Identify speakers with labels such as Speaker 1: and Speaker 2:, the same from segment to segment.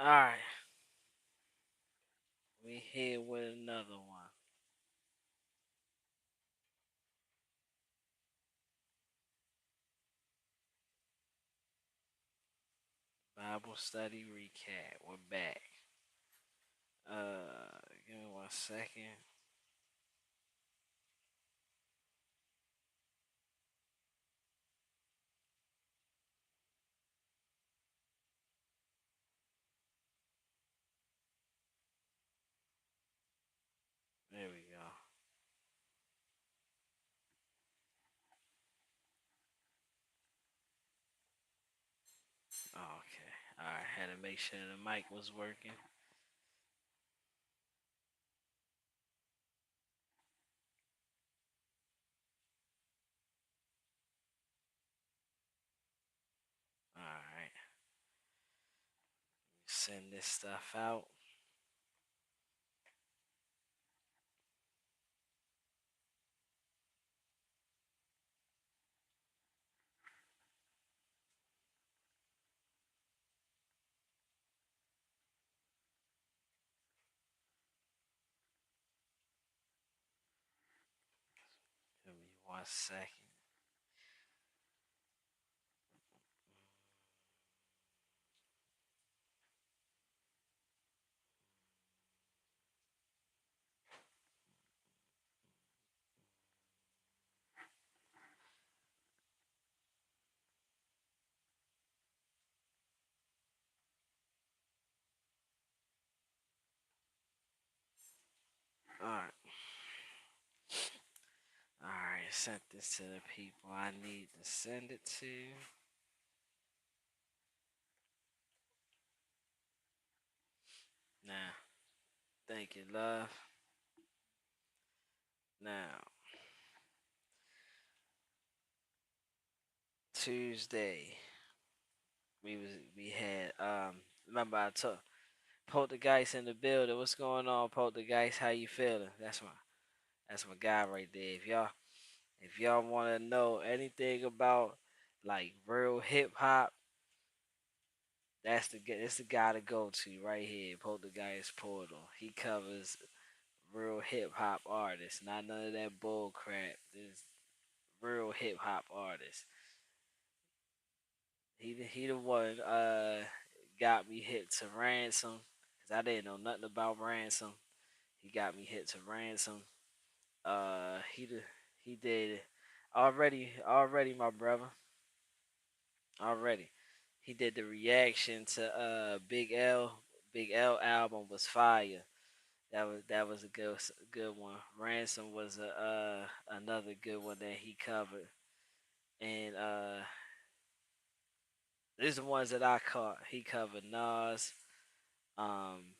Speaker 1: All right, we here with another one. Bible study recap. We're back. Give me 1 second. There we go. Okay. All right. Had to make sure the mic was working. All right. Send this stuff out. Give me 1 second. All right. All right. Sent this to the people I need to send it to. Now, thank you, love. Now, Tuesday. We had remember I told Poltergeist in the building. What's going on, Poltergeist? How you feeling? That's my guy right there. If y'all want to know anything about like real hip hop, that's the guy to go to right here. Poltergeist Portal. He covers real hip hop artists, not none of that bull crap. This real hip hop artists. He the one got me hit to ransom because I didn't know nothing about ransom. He got me hit to ransom. He did it already, my brother. Already, he did the reaction to Big L. Big L album was fire. That was a good one. Ransom was a another good one that he covered, and these are the ones that I caught. He covered Nas. Um,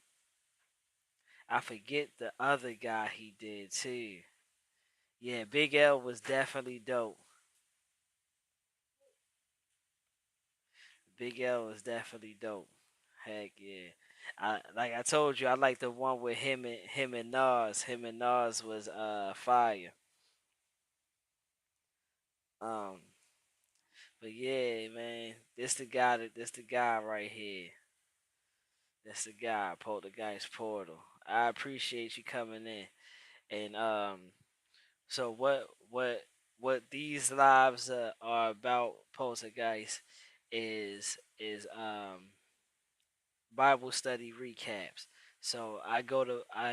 Speaker 1: I forget the other guy he did too. Yeah, Big L was definitely dope. Big L was definitely dope. Heck yeah. I told you I like the one with him and Nas. Him and Nas was fire. Um but yeah, man, this the guy right here. That's the guy, Poltergeist Portal. I appreciate you coming in. And so what these lives are about, Poltergeist, is Bible study recaps. So I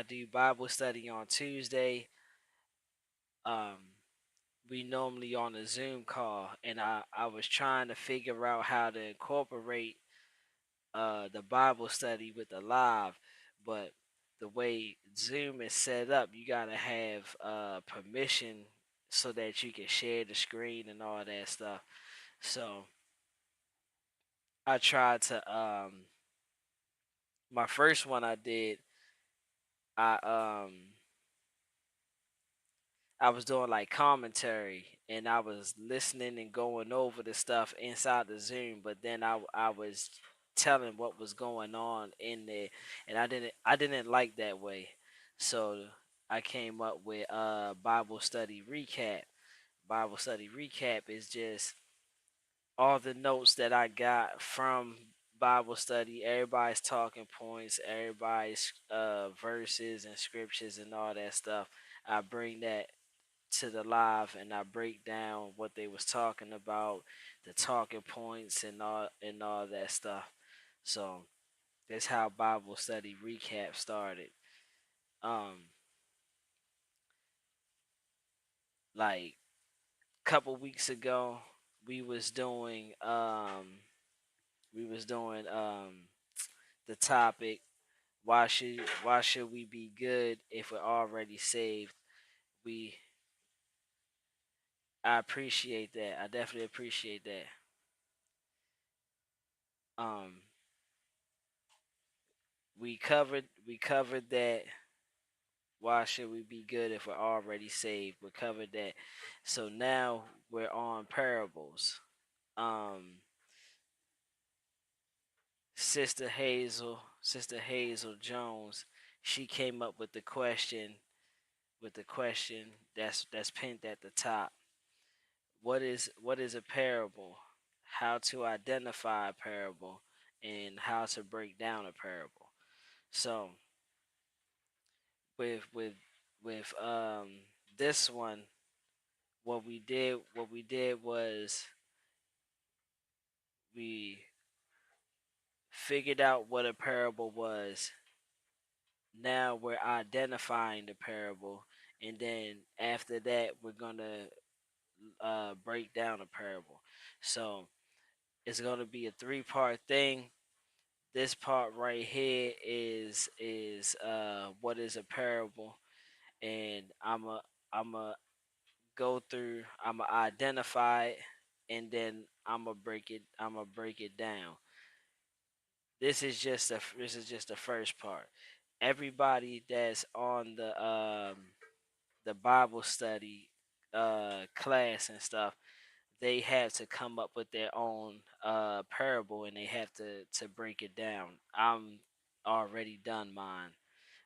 Speaker 1: do Bible study on Tuesday. Um, we normally on a Zoom call, and I was trying to figure out how to incorporate the Bible study with the live, but the way Zoom is set up, you gotta have permission so that you can share the screen and all that stuff. So I tried to my first one I did, I I was doing like commentary and I was listening and going over the stuff inside the Zoom, but then I was telling what was going on in there, and I didn't like that way, so I came up with Bible study recap. Bible study recap is just all the notes that I got from Bible study, everybody's talking points, everybody's verses and scriptures and all that stuff. I bring that to the live and I break down what they was talking about, the talking points and all that stuff. So that's how Bible study recap started. Um, like couple weeks ago, we was doing um we was doing the topic, why should we be good if we're already saved? We I appreciate that. I definitely appreciate that. Um we covered that, why should we be good if we're already saved? We covered that. So now we're on parables. Um Sister Hazel Jones, she came up with the question that's pinned at the top. What is a parable? How to identify a parable and how to break down a parable. So with with with this one, what we did was we figured out what a parable was. Now we're identifying the parable, and then after that we're gonna break down a parable. So it's gonna be a three-part thing. This part right here is what is a parable, and I'm a go through, I'm gonna identify it, and then I'm gonna break it down. This is just the first part. Everybody that's on the Bible study class and stuff, they have to come up with their own parable and they have to break it down. I'm already done mine.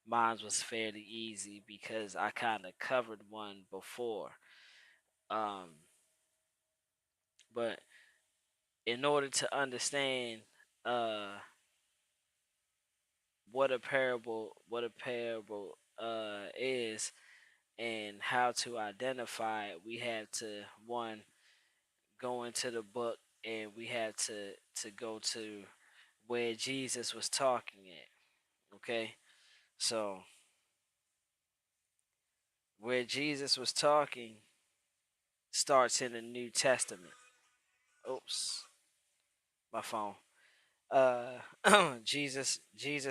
Speaker 1: Mine was fairly easy because I kind of covered one before. Um, but in order to understand uh what a parable is and how to identify it, we have to one go into the book and we have to go to where Jesus was talking at. Okay, so where Jesus was talking starts in the New Testament. Oops, my phone. Jesus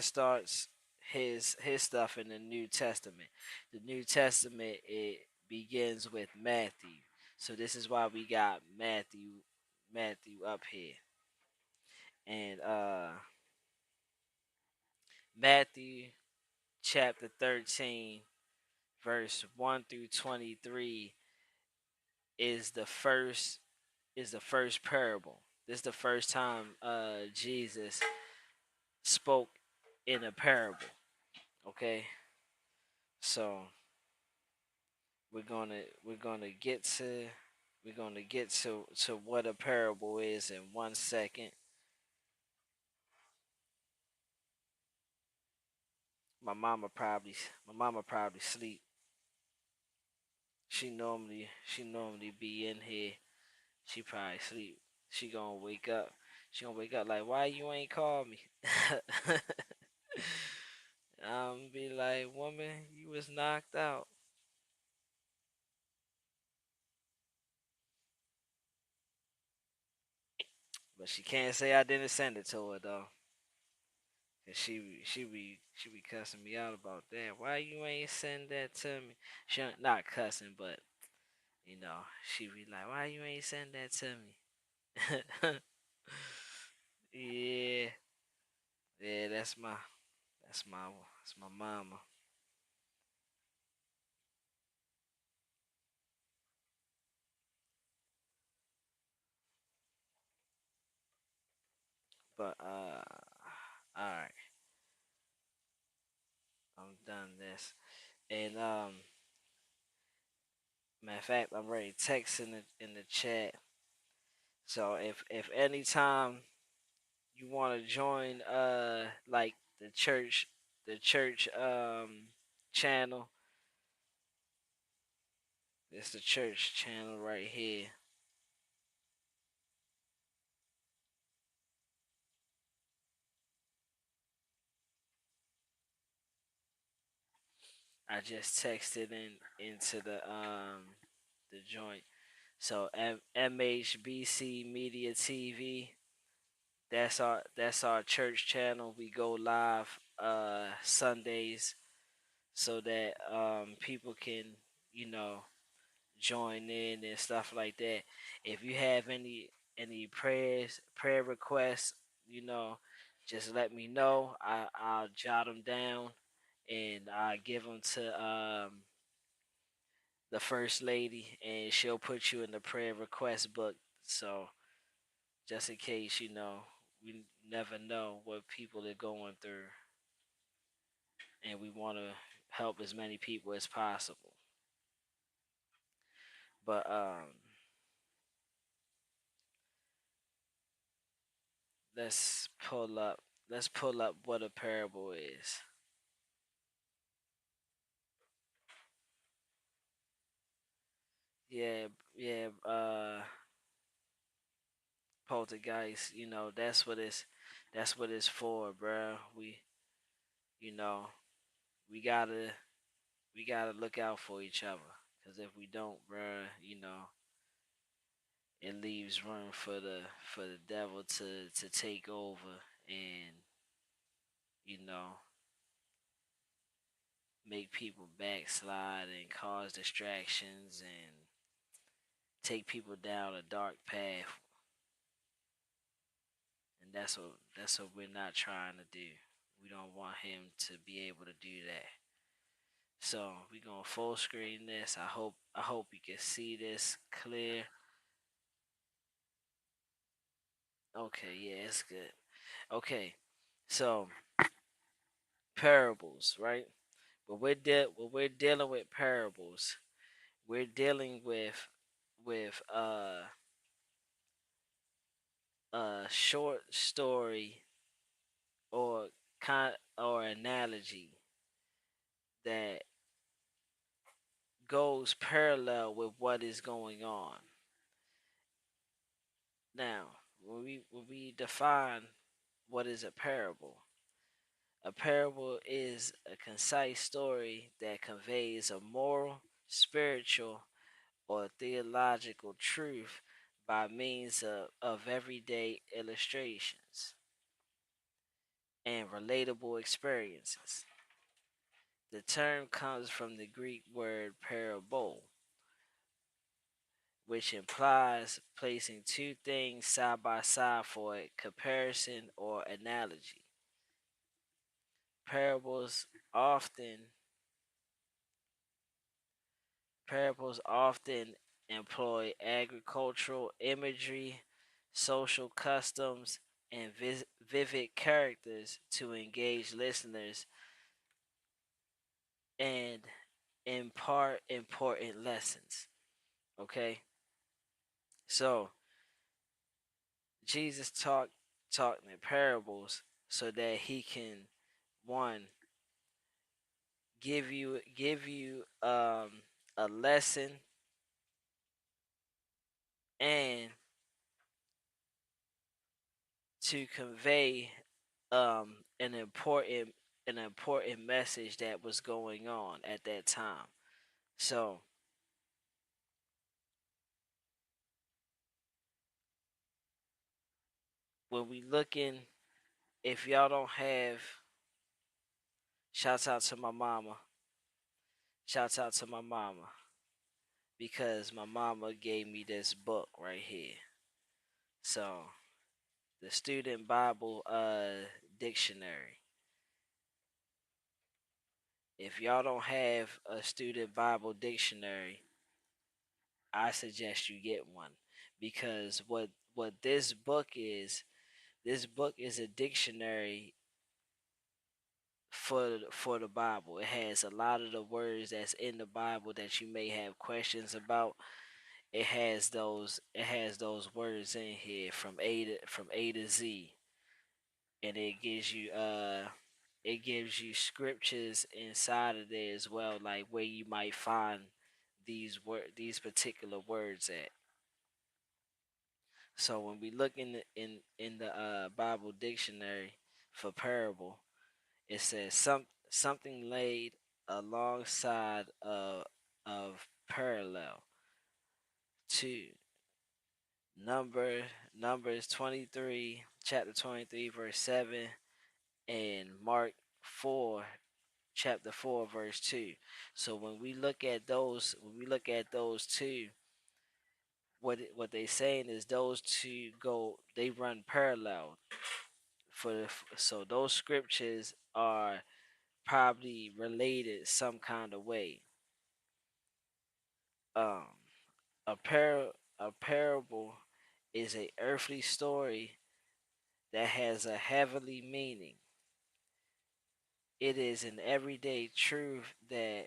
Speaker 1: starts his stuff in the New Testament. The New Testament, it begins with Matthew. So this is why we got Matthew up here. And Matthew chapter 13 verse 1 through 23 is the first parable. This is the first time Jesus spoke in a parable. Okay, so we're gonna get to what a parable is in 1 second. My mama probably sleep. She normally be in here. She probably sleep. She gonna wake up. She gonna wake up like, why you ain't call me? Be like, woman, you was knocked out. But she can't say I didn't send it to her though. Cause she be cussing me out about that. Why you ain't send that to me? She not cussing, but she be like, why you ain't send that to me? Yeah, yeah, that's my mama. But all right, I'm done this. And matter of fact, I'm ready to text in the chat. So if anytime you want to join like the church channel. It's the church channel right here. I just texted into the joint. So MHBC Media TV. That's our church channel. We go live Sundays so that people can you know join in and stuff like that. If you have any prayer requests, you know, just let me know. I'll jot them down and I give them to the first lady, and she'll put you in the prayer request book. So just in case, we never know what people are going through, and we want to help as many people as possible. But let's pull up. Let's pull up what a parable is. Yeah, yeah. Poltergeist. That's what it's for, bro. You know, we gotta, we gotta look out for each other. Cause if we don't, bro, it leaves room for the devil to take over and you know make people backslide and cause distractions and take people down a dark path, and that's what we're not trying to do. We don't want him to be able to do that. So we're gonna full screen this. I hope you can see this clear. Okay, yeah, it's good. Okay, so parables, right? When we're dealing with parables, we're dealing with a short story or or analogy that goes parallel with what is going on. Now, when we define what is a parable is a concise story that conveys a moral, spiritual, or theological truth by means of everyday illustrations and relatable experiences. The term comes from the Greek word parabole, which implies placing two things side by side for a comparison or analogy. Parables often parables often employ agricultural imagery, social customs, and vivid characters to engage listeners and impart important lessons. Okay, so Jesus talked in parables so that he can one give you a lesson and to convey an important message that was going on at that time. So when we looking, if y'all don't have, shouts out to my mama. Shouts out to my mama because my mama gave me this book right here. So the Student Bible dictionary. If y'all don't have a Student Bible dictionary, I suggest you get one because what this book is a dictionary for the Bible. It has a lot of the words that's in the Bible that you may have questions about. It has those words in here from A to Z. and it gives you scriptures inside of there as well, like where you might find these particular words at. So when we look in the Bible dictionary for parable, it says something laid alongside of parallel to number Numbers 23, chapter 23, verse 7, and Mark 4, chapter 4, verse 2. So when we look at those two, what they saying is those two they run parallel so those scriptures are probably related some kind of way. Um, a parable is a earthly story that has a heavenly meaning. It is an everyday truth that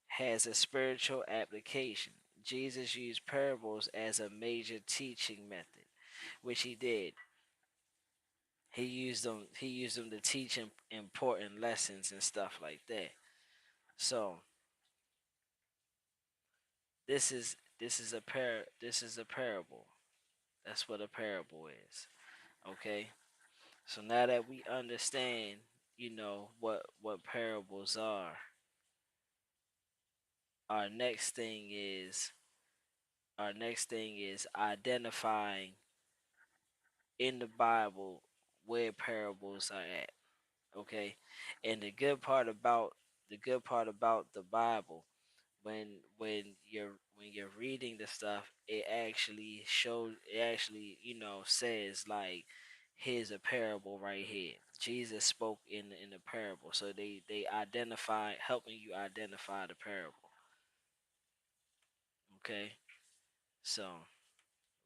Speaker 1: has a spiritual application. Jesus used parables as a major teaching method, which he did. He used them to teach important lessons and stuff like that. So this is a parable. That's what a parable is. Okay? So now that we understand, what parables are, our next thing is our next thing is identifying in the Bible where parables are at. Okay? And the good part about the Bible, when you're reading the stuff, it actually, says like, here's a parable right here. Jesus spoke in the parable. So they identify helping you identify the parable. Okay? So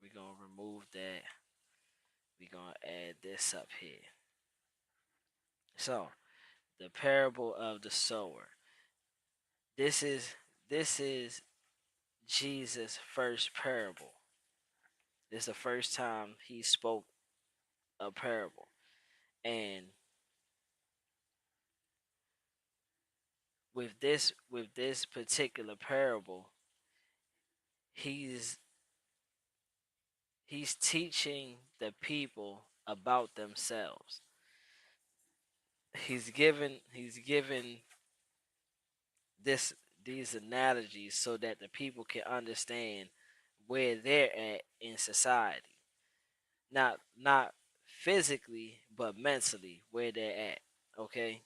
Speaker 1: we're gonna remove that. We're gonna add this up here. So the parable of the sower. This is this is Jesus' first parable. This is the first time he spoke a parable. And with this particular parable, he's he's teaching the people about themselves. He's given this these analogies so that the people can understand where they're at in society. Not physically, but mentally where they're at. Okay?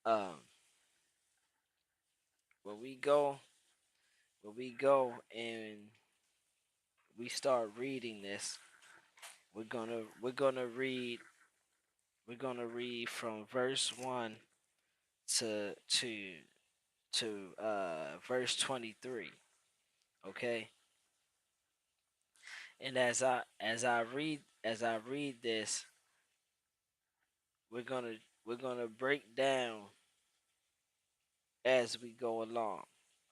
Speaker 1: Um when we go when we go and we start reading this, we're gonna read from verse 1 to to verse 23. Okay? And as I read this, we're gonna we're gonna break down as we go along.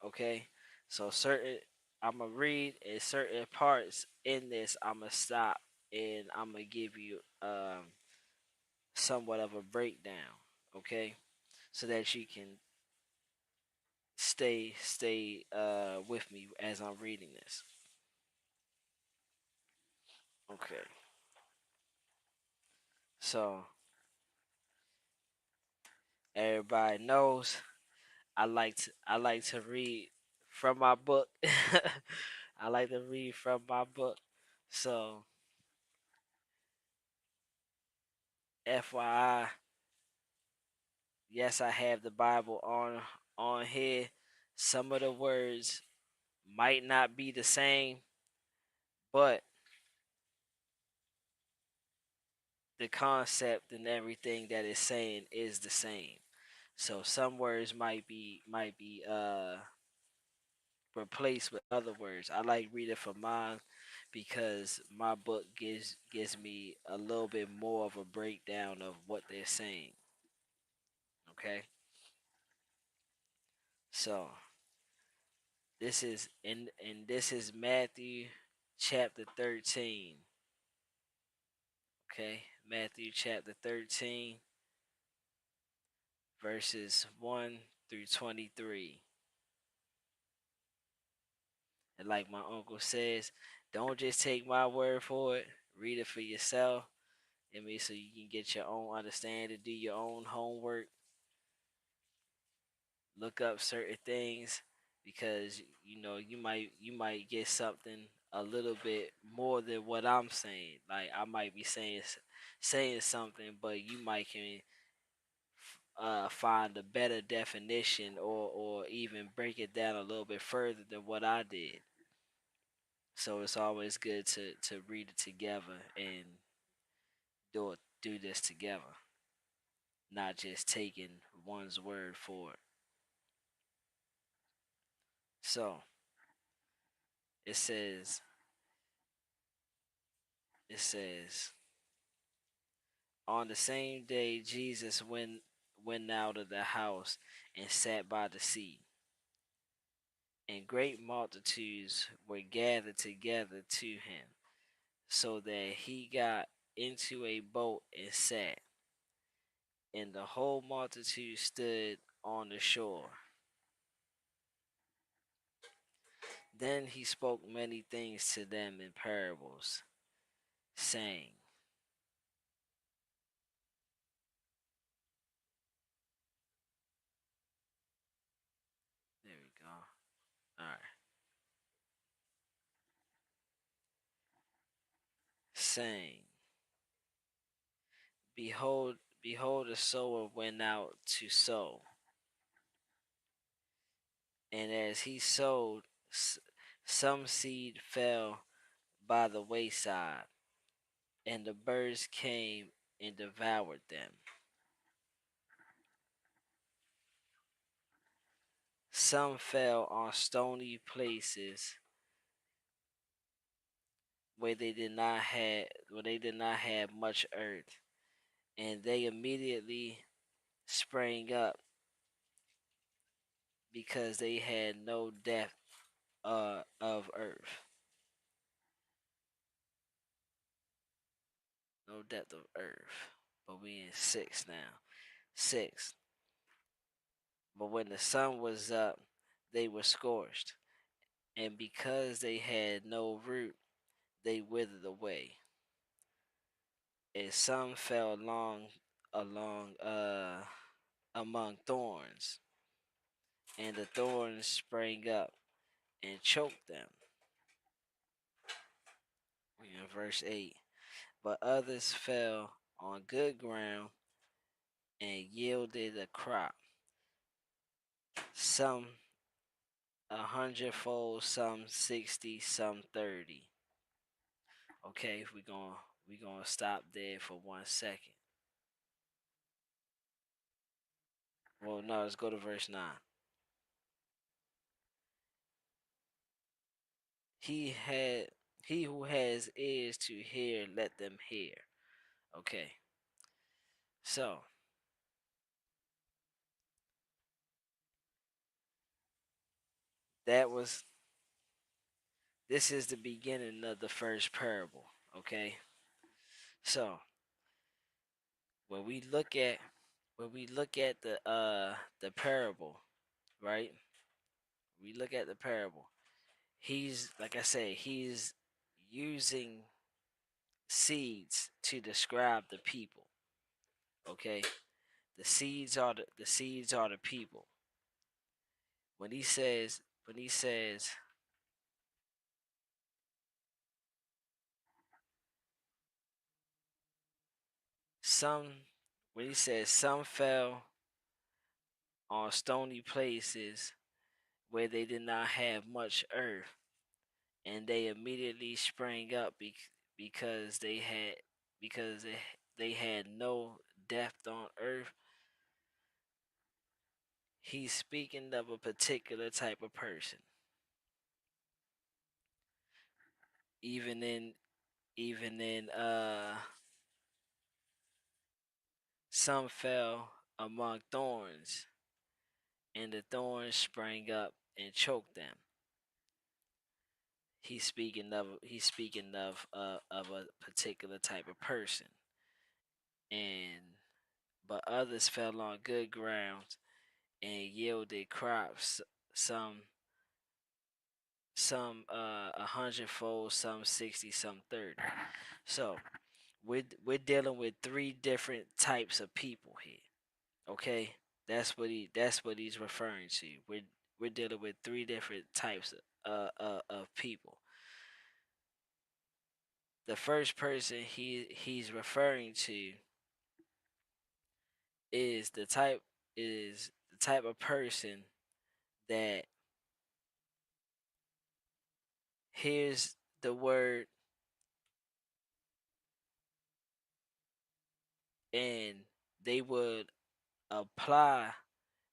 Speaker 1: Okay? So certain I'm gonna read in certain parts in this. I'm gonna stop and I'm gonna give you somewhat of a breakdown. Okay, so that you can stay with me as I'm reading this. Okay, so everybody knows I like to read from my book. I like to read from my book. So FYI, yes, I have the Bible on here. Some of the words might not be the same, but the concept and everything that it's saying is the same. So some words might be replaced with other words. I like reading from mine because my book gives me a little bit more of a breakdown of what they're saying. Okay? So this is Matthew chapter 13. Okay? Matthew chapter 13, verses 1 through 23. And like my uncle says, don't just take my word for it. Read it for yourself. I mean, so you can get your own understanding, do your own homework, look up certain things, because you might get something a little bit more than what I'm saying. Like I might be saying something, but you might can find a better definition, or even break it down a little bit further than what I did. So it's always good to read it together and do this together, not just taking one's word for it. So it says it says on the same day Jesus went out of the house and sat by the sea, and great multitudes were gathered together to him, so that he got into a boat and sat, and the whole multitude stood on the shore. Then he spoke many things to them in parables, saying, there we go. All right. Saying, behold, the sower went out to sow, and as he sowed, some seed fell by the wayside, and the birds came and devoured them. Some fell on stony places where they did not have much earth, and they immediately sprang up because they had no depth of earth. No depth of earth. But we in 6 now. 6. But when the sun was up, they were scorched, and because they had no root, they withered away. And some fell along among thorns, and the thorns sprang up and choked them. In verse 8. But others fell on good ground and yielded a crop, some a hundredfold, some 60, some 30. Okay, we gonna stop there for 1 second. Well, no, let's go to verse 9. He had he who has ears to hear, let them hear. Okay, so that was this is the beginning of the first parable. Okay, so when we look at the parable, right? We look at the parable. He's like I say, he's using seeds to describe the people. Okay, the seeds are the people. When he says some when he says some fell on stony places where they did not have much earth, and they immediately sprang up because they had no depth on earth. He's speaking of a particular type of person. Even in some fell among thorns, and the thorns sprang up and choked them. He's speaking of a particular type of person. and but others fell on good ground and yielded crops, some a hundredfold, some 60, some 30. So we're dealing with three different types of people here. Okay, that's what he's referring to. We're dealing with three different types of people. The first person he's referring to is the type of person that hears the word and they would apply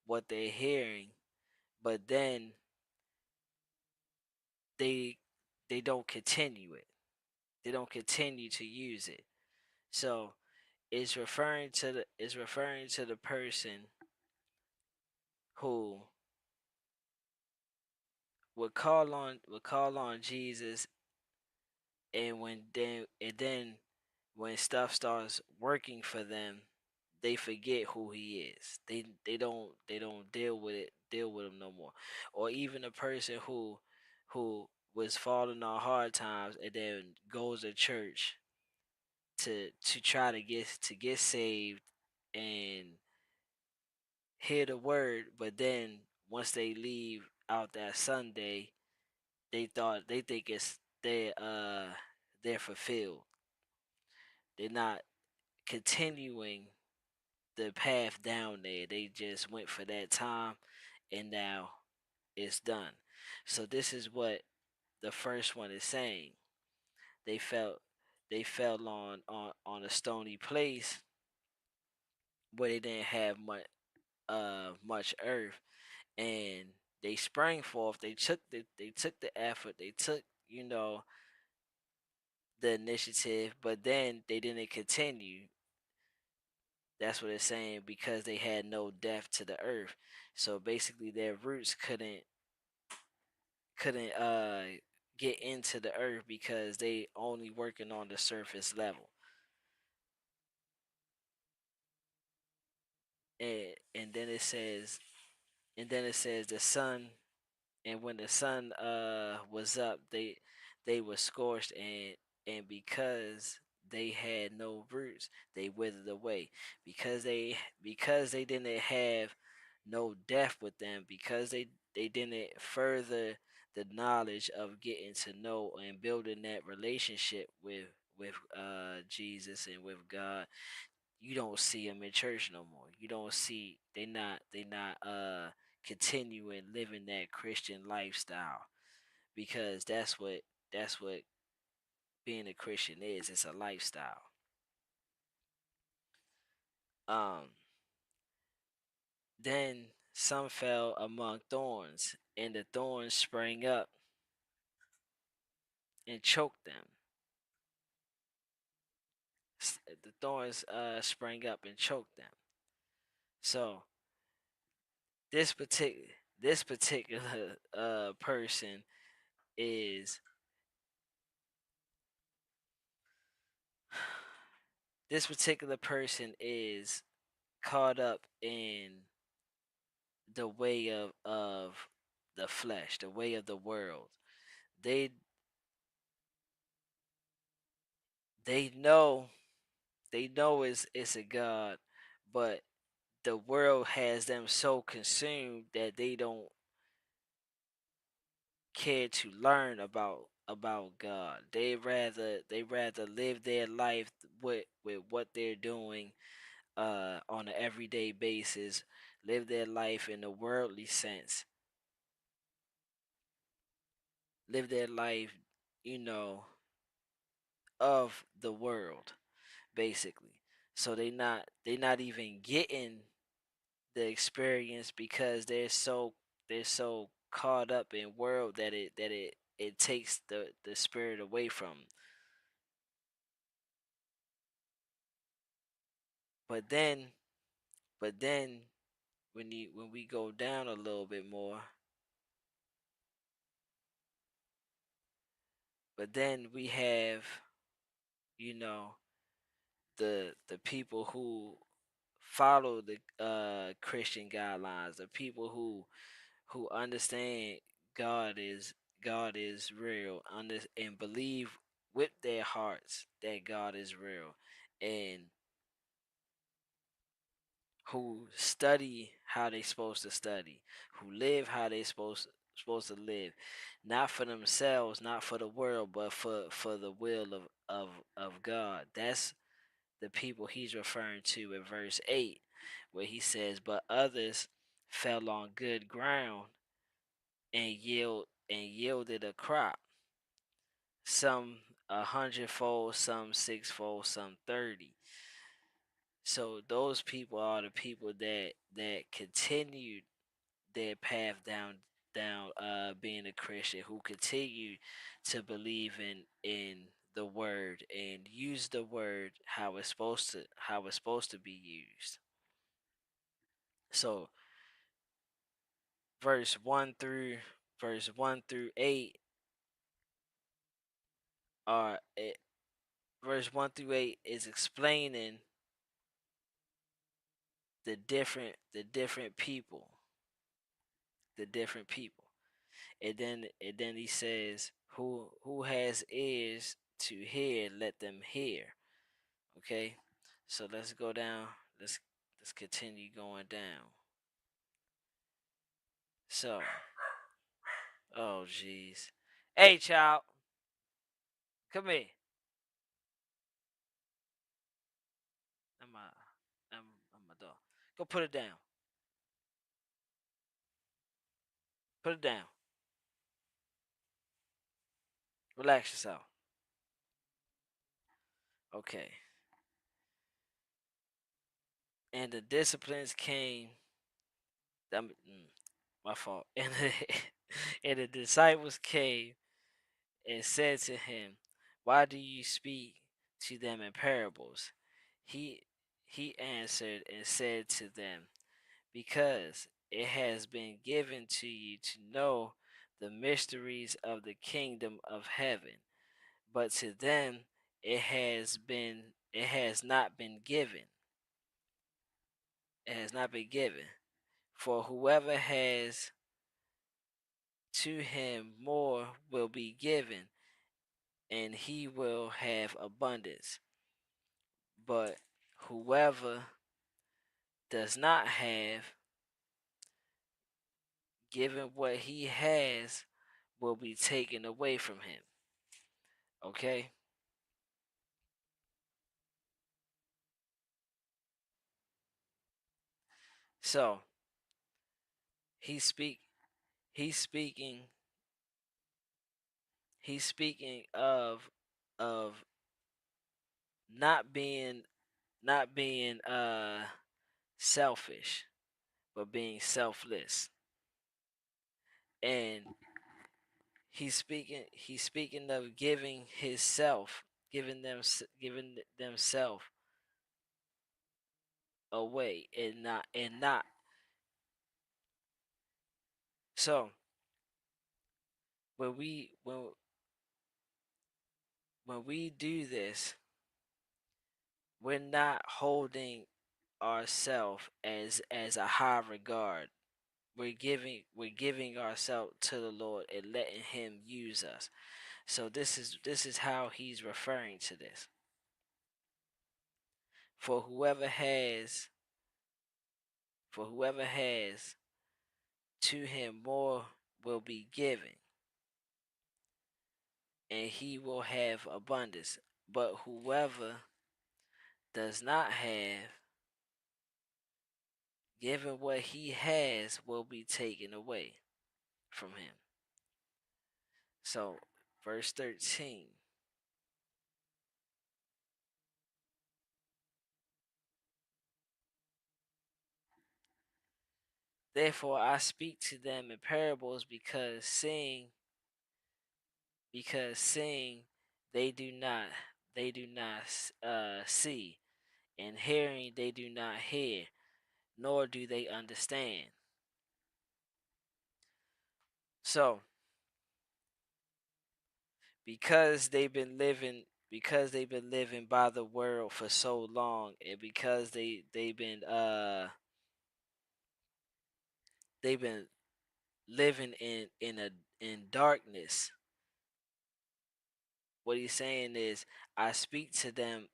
Speaker 1: what they're hearing, but then they they don't continue it. They don't continue to use it. So it's referring to the person who would call on Jesus, and then when stuff starts working for them, they forget who he is. They don't deal with him no more. Or even a person who was falling on hard times and then goes to church to try to get saved and hear the word, but then once they leave out that Sunday, they think they're fulfilled. They're not continuing the path down there. They just went for that time and now it's done. So this is what the first one is saying. They felt they fell on a stony place where they didn't have much earth, and they sprang forth. They took the effort. They took, you know, the initiative, but then they didn't continue. That's what it's saying, because they had no depth to the earth. So basically their roots couldn't get into the earth because they only working on the surface level. And then it says the sun, and when the sun was up, they were scorched, and because they had no roots, they withered away. Because they didn't have no depth with them, because they didn't further the knowledge of getting to know and building that relationship with Jesus and with God. You don't see them in church no more. You don't see they not continuing living that Christian lifestyle, because that's what being a Christian is. It's a lifestyle. Um then some fell among thorns, and the thorns sprang up and choked them. The thorns sprang up and choked them. So this particular person is this particular person is caught up in the way of the flesh, the way of the world. They they know it's a God, but the world has them so consumed that they don't care to learn about God. They rather live their life with what they're doing on an everyday basis, live their life in a worldly sense, live their life, you know, of the world, basically. So they not even getting the experience because they're so caught up in world that it takes the spirit away from 'em. But then but then when we go down a little bit more, but then we have, you know, the people who follow the Christian guidelines, the people who understand God is God is real, and believe with their hearts that God is real, and who study how they supposed to study, who live how they supposed to live, not for themselves, not for the world, but for the will of God. That's the people he's referring to in verse 8, where he says, "But others fell on good ground and yielded a crop, some a hundredfold, some sixfold, some 30." So those people are the people that continued their path down being a Christian, who continue to believe in the word and use the word how it's supposed to be used. So verse 1 through verse 1 through 8 are verse 1 through 8 is explaining the different people. And then he says, who has ears to hear, let them hear. Okay? So let's go down. Let's continue going down. So, oh jeez. Hey child, come here. I'm my I'm my dog. Go put it down. Put it down. Relax yourself. Okay. And the disciplines came. My fault. And the disciples came and said to him, "Why do you speak to them in parables?" He he answered and said to them, "Because it has been given to you to know the mysteries of the kingdom of heaven, but to them it has not been given. It has not been given. For whoever has, to him more will be given, and he will have abundance. But whoever does not have, given what he has, will be taken away from him." Okay? So he's speak he's speaking he's speaking of not being selfish, but being selfless. And he's speaking of giving his self, giving themself away, and not. So when we when we do this, we're not holding ourselves as a high regard. We're giving ourselves to the Lord and letting him use us. So this is how he's referring to this. For whoever has for whoever has, to him more will be given, and he will have abundance. But whoever does not have, given what he has, will be taken away from him. So, verse 13. Therefore I speak to them in parables, because seeing they do not see, and hearing they do not hear, nor do they understand. So because they've been living because they've been living by the world for so long, and because they've been living in darkness. What he's saying is, I speak to them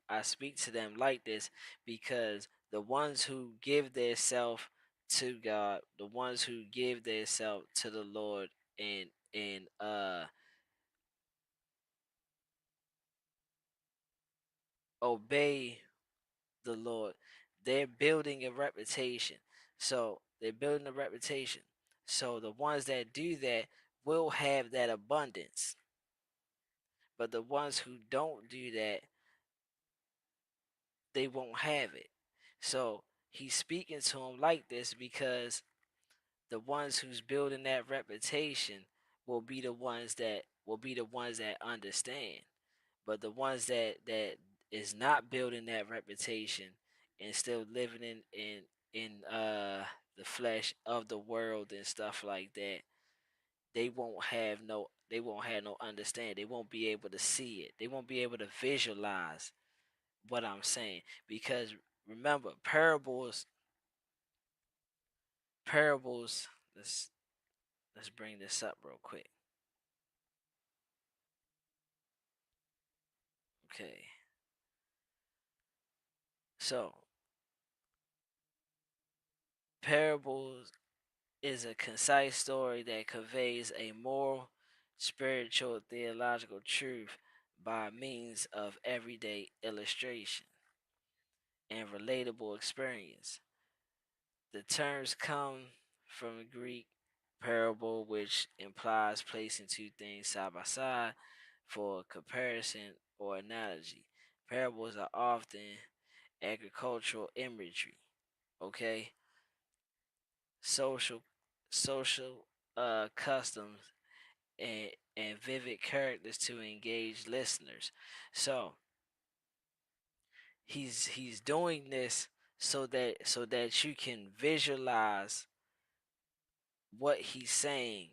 Speaker 1: like this, because the ones who give their self to God, the ones who give their self to the Lord, and obey the Lord, they're building a reputation. So they're building a reputation. So the ones that do that will have that abundance. But the ones who don't do that, they won't have it. So he's speaking to them like this because the ones who's building that reputation will be the ones that understand. But the ones that is not building that reputation and still living in the flesh of the world and stuff like that, they won't have no understanding. They won't be able to see it. They won't be able to visualize what I'm saying, because remember, parables. Let's bring this up real quick. Okay, so parables is a concise story that conveys a moral, spiritual, theological truth by means of everyday illustration and relatable experience. The terms come from the Greek parable, which implies placing two things side by side for comparison or analogy. Parables are often agricultural imagery, okay? Social social customs and vivid characters to engage listeners. So he's doing this so that you can visualize what he's saying.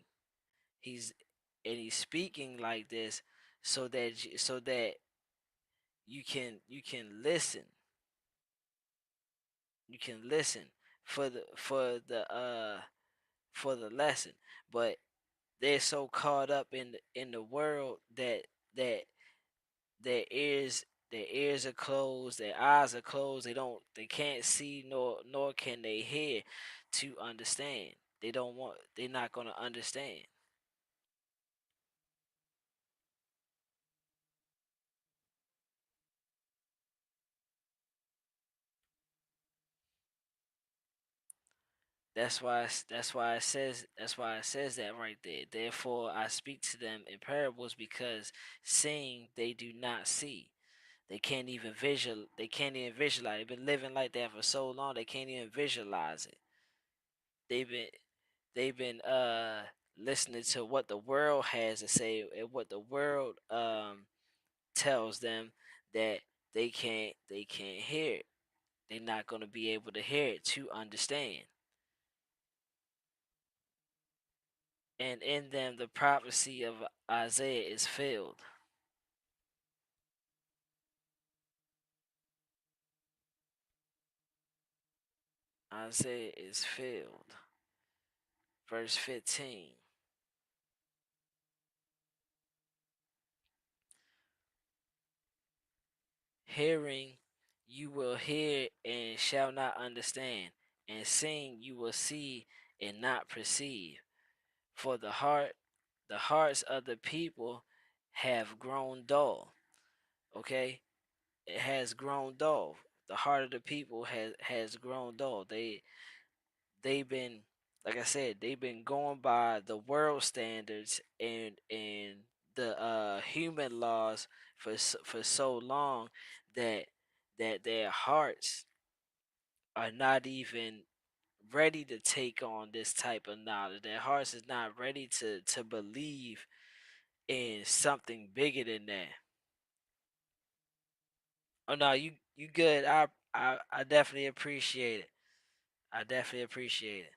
Speaker 1: He's he's speaking like this so that you can listen. You can listen for the lesson. But they're so caught up in the world that their ears their ears are closed, their eyes are closed. They can't see nor can they hear to understand. They're not gonna understand. That's why it says that right there. Therefore I speak to them in parables, because seeing they do not see. They can't even visualize. They've been living like that for so long they can't even visualize it. They've been they've been listening to what the world has to say, and what the world tells them that they can't hear it. They're not going to be able to hear it to understand. And in them the prophecy of Isaiah is filled. Isaiah is filled. Verse 15. Hearing you will hear and shall not understand, and seeing you will see and not perceive. For the hearts of the people have grown dull. Okay? It has grown dull. The heart of the people has grown dull. They've been, like I said, they've been going by the world standards and the human laws for so long that their hearts are not even ready to take on this type of knowledge. Their hearts is not ready to believe in something bigger than that. Oh no, you good. I definitely appreciate it. I definitely appreciate it.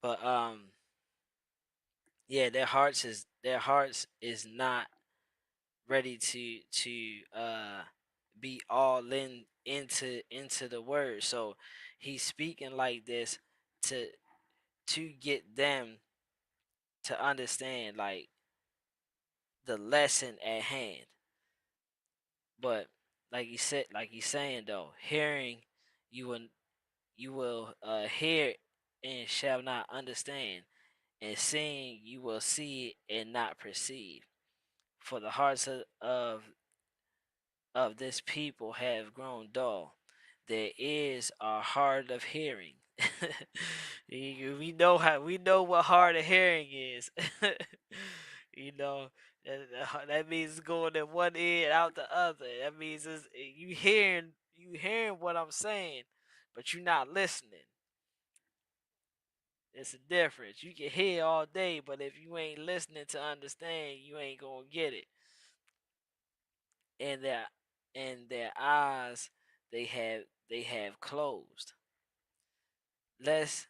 Speaker 1: But Yeah, their hearts is not ready to be all into the word. So he's speaking like this to get them to understand like the lesson at hand. But like he's saying though, hearing you will hear and shall not understand, and seeing you will see and not perceive. For the hearts of this people have grown dull. Their ears are hard of hearing. We know what hard of hearing is. you know that means going in one ear and out the other. That means you hearing what I'm saying, but you're not listening. It's a difference. You can hear all day, but if you ain't listening to understand, you ain't gonna get it. And their eyes they have closed, lest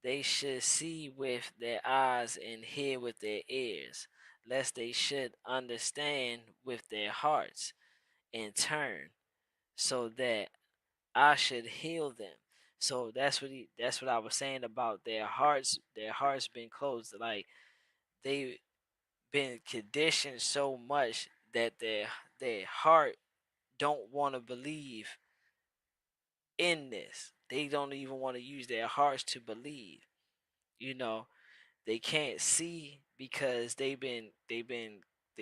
Speaker 1: they should see with their eyes and hear with their ears, lest they should understand with their hearts and turn, so that I should heal them. So that's what I was saying about their hearts been closed. Like they been conditioned so much that their heart don't want to believe in this. They don't even want to use their hearts to believe. You know, they can't see because they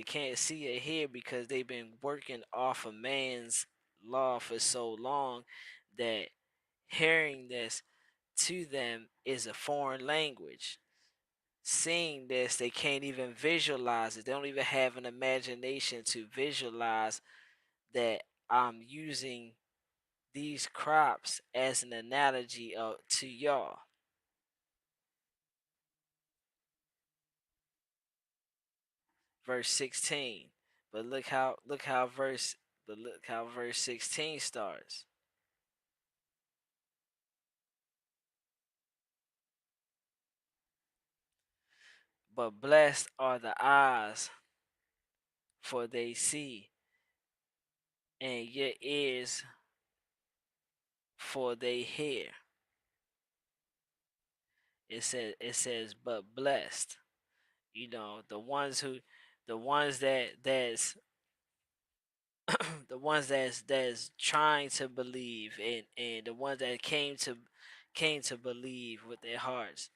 Speaker 1: can't see or hear because they've been working off a man's law for so long that hearing this to them is a foreign language. Seeing this, they can't even visualize it. They don't even have an imagination to visualize that I'm using these crops as an analogy to y'all. Verse 16. But look how verse 16 starts. But blessed are the eyes, for they see, and your ears, for they hear. It says but blessed. The ones who the ones that's the ones that's trying to believe, and the ones that came to believe with their hearts.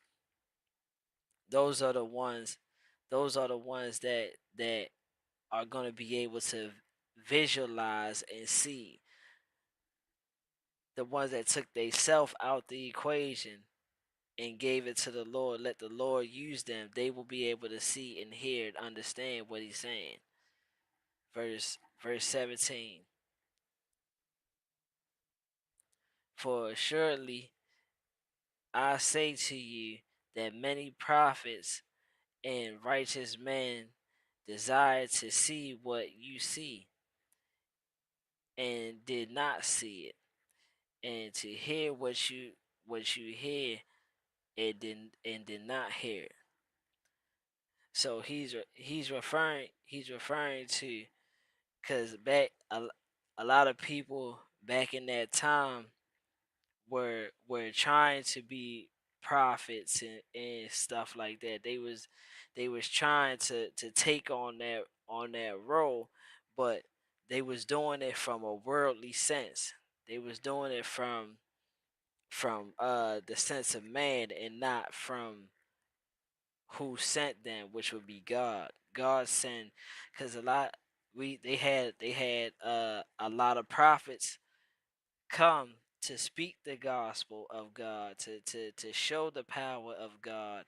Speaker 1: Those are the ones that are going to be able to visualize and see. The ones that took they self out the equation and gave it to the Lord, let the Lord use them, they will be able to see and hear and understand what he's saying. Verse 17. For assuredly I say to you that many prophets and righteous men desire to see what you see and did not see it, and to hear what you hear and did not hear it. So he's referring to, because a lot of people back in that time were trying to be prophets and stuff like that. They was trying to take on that role, but they was doing it from a worldly sense. They was doing it from the sense of man and not from who sent them, which would be God. God sent, because a lot we they had a lot of prophets come to speak the gospel of God, to show the power of God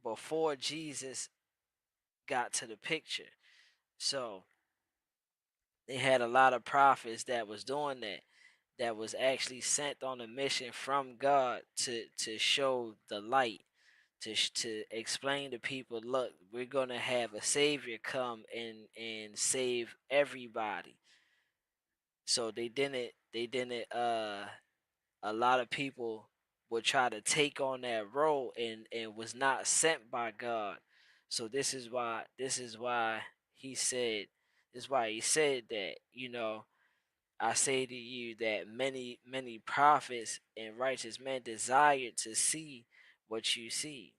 Speaker 1: before Jesus got to the picture. So they had a lot of prophets that was doing that was actually sent on a mission from God to show the light, to explain to people, look, we're gonna have a savior come and save everybody. So they didn't a lot of people would try to take on that role and was not sent by God. So this is why he said this is why he said that, I say to you that many prophets and righteous men desired to see what you see,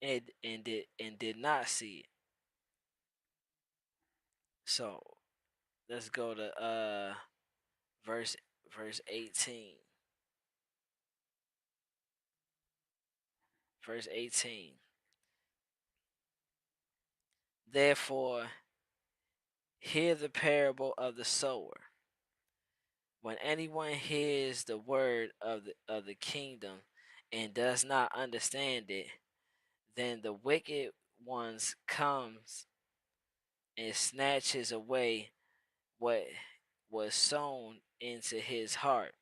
Speaker 1: and did not see it. So let's go to verse verse 18. Verse 18. Therefore, hear the parable of the sower. When anyone hears the word of the kingdom and does not understand it, then the wicked ones comes and snatches away what was sown into his heart.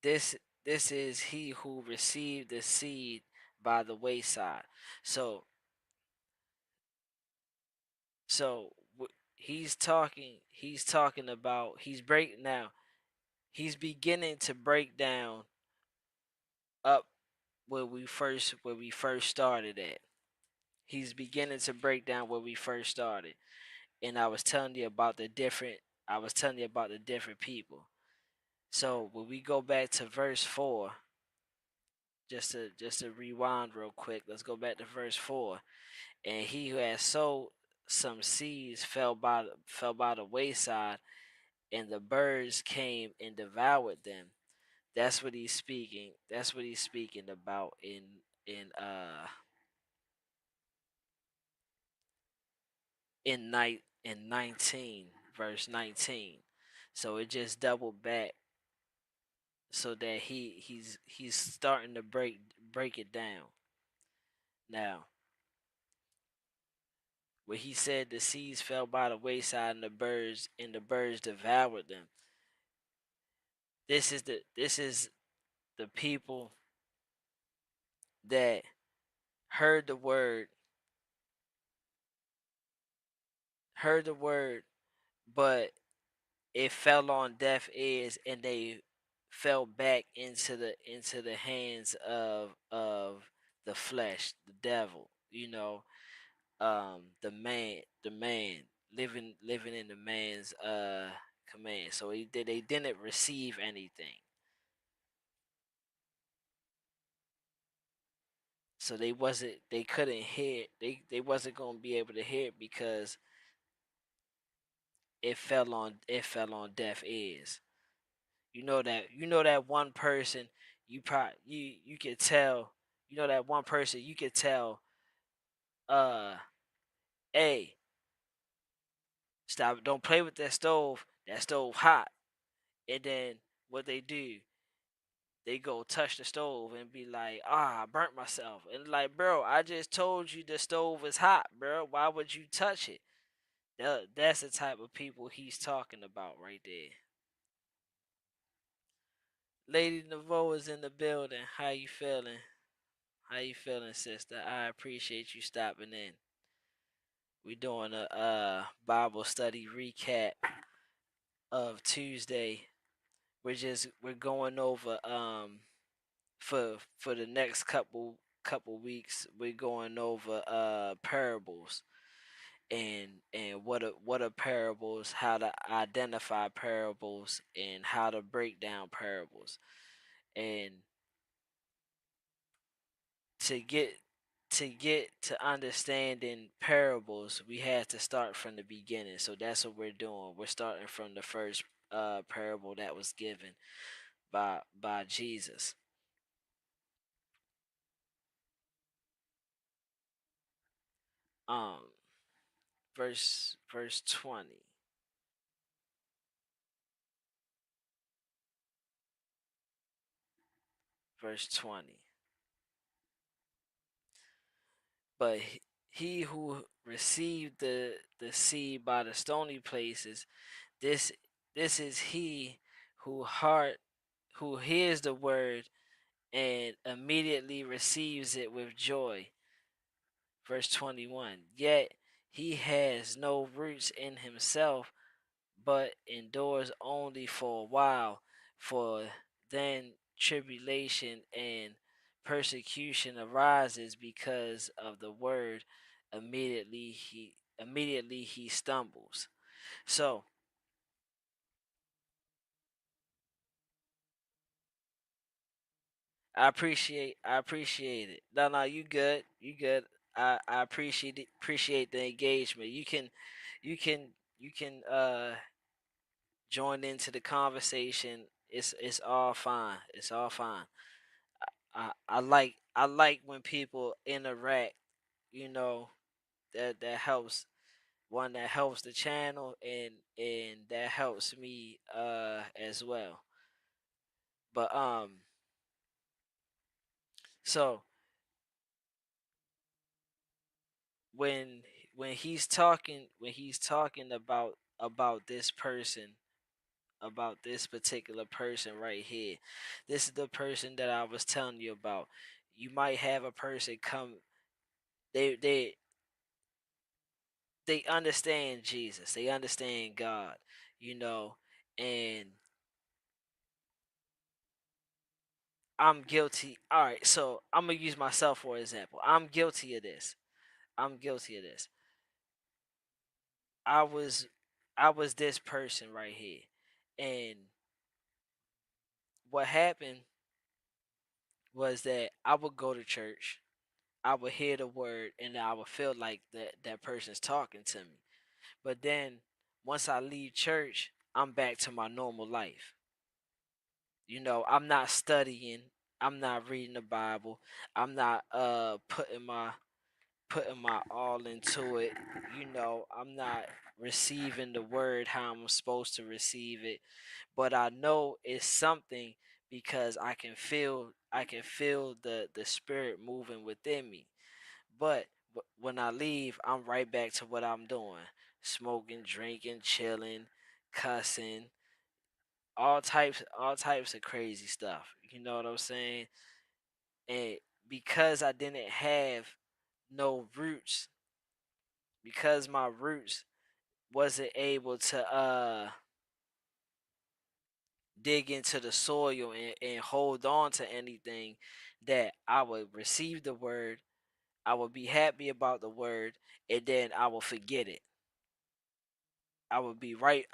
Speaker 1: This this is he who received the seed by the wayside. So so he's talking about he's beginning to break down up where we first started at. He's beginning to break down where we first started. And I was telling you about the different people. So when we go back to verse 4, just to rewind real quick, let's go back to verse 4. And he who had sowed some seeds fell by the wayside, and the birds came and devoured them. That's what he's speaking about in 19, verse 19. So it just doubled back, so that he's starting to break it down. Now, where he said the seeds fell by the wayside and the birds devoured them. This is the people that heard the word, heard the word, but it fell on deaf ears, and they fell back into the hands of the flesh, the devil, the man living in the man's command. So they didn't receive anything. So they couldn't hear, they wasn't going to be able to hear it, because it fell on deaf ears. You know that one person, you could tell, that one person you could tell, uh hey, stop, don't play with that stove hot. And then what they do, they go touch the stove and be like, I burnt myself. And like, bro, I just told you the stove is hot, bro. Why would you touch it? That's the type of people he's talking about right there. Lady Nevo is in the building. How you feeling? How you feeling, sister? I appreciate you stopping in. We doing a Bible study recap of Tuesday. We're going over for the next couple weeks. We're going over parables, and what are parables, how to identify parables, and how to break down parables. And to get to understanding parables, we had to start from the beginning. So that's what we're doing. We're starting from the first parable that was given by Jesus. Um, verse 20. Verse 20. But he who received the seed by the stony places, this this is he who heart who hears the word and immediately receives it with joy. Verse 21. Yet he has no roots in himself, but endures only for a while. For then tribulation and persecution arises because of the word. Immediately he stumbles. So I appreciate it. No, you good. You good. I appreciate the engagement. You can you can join into the conversation. It's all fine. It's all fine. I like when people interact, you know, that helps one, that helps the channel, and that helps me as well. But so when when he's talking about this person, about this particular person right here, this is the person that I was telling you about. You might have a person come, they they they understand Jesus, they understand God, you know, and I'm guilty. All right, so I'm gonna use myself for example. I'm guilty of this. I'm guilty of this. I was I was this person right here. And what happened was that I would go to church, I would hear the word, and I would feel like that person's talking to me. But then once I leave church, I'm back to my normal life. I'm not studying, I'm not reading the Bible, I'm not putting my all into it. I'm not receiving the word how I'm supposed to receive it. But I know it's something because I can feel the spirit moving within me. But when I leave, I'm right back to what I'm doing. Smoking, drinking, chilling, cussing, all types of crazy stuff. You know what I'm saying? And because I didn't have no roots, because my roots wasn't able to dig into the soil and hold on to anything, that I would receive the word, I would be happy about the word, and then I will forget it. I would be right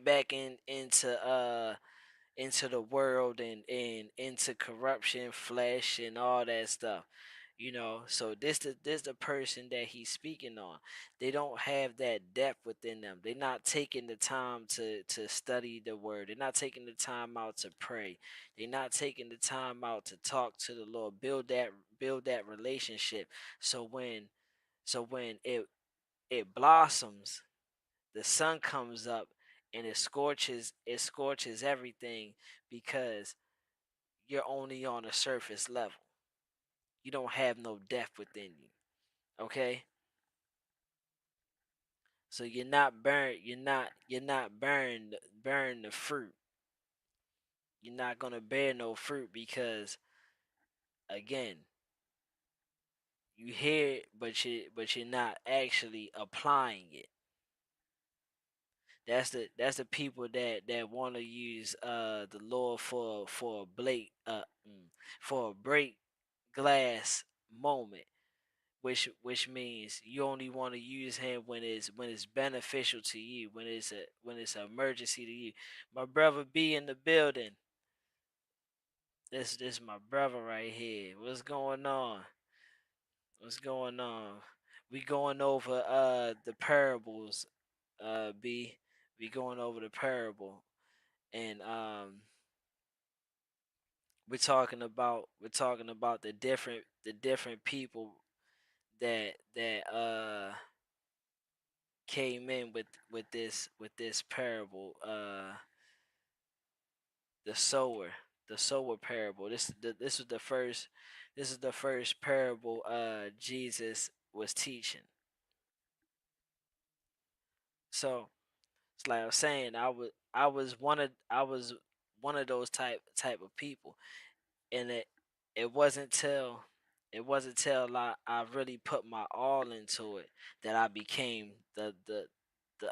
Speaker 1: back into the world, and into corruption, flesh, and all that stuff. So this the person that he's speaking on. They don't have that depth within them. They're not taking the time to study the word. They're not taking the time out to pray. They're not taking the time out to talk to the Lord, build that relationship. So when it blossoms, the sun comes up, and it scorches everything, because you're only on a surface level. You don't have no depth within you. Okay? So you're not burn the fruit. You're not gonna bear no fruit, because again, you hear it, but you're not actually applying it. That's the people that want to use the Lord for a break glass moment, which means you only want to use him when it's beneficial to you, when it's an emergency to you. My brother B in the building. This my brother right here. What's going on? What's going on? We going over the parables, B. We going over the parable, and we're talking about the different people that came in with this parable, the sower, the sower parable. This is the first parable Jesus was teaching. So it's like I was saying, I was one of those type of people. And it wasn't till I really put my all into it, that I became the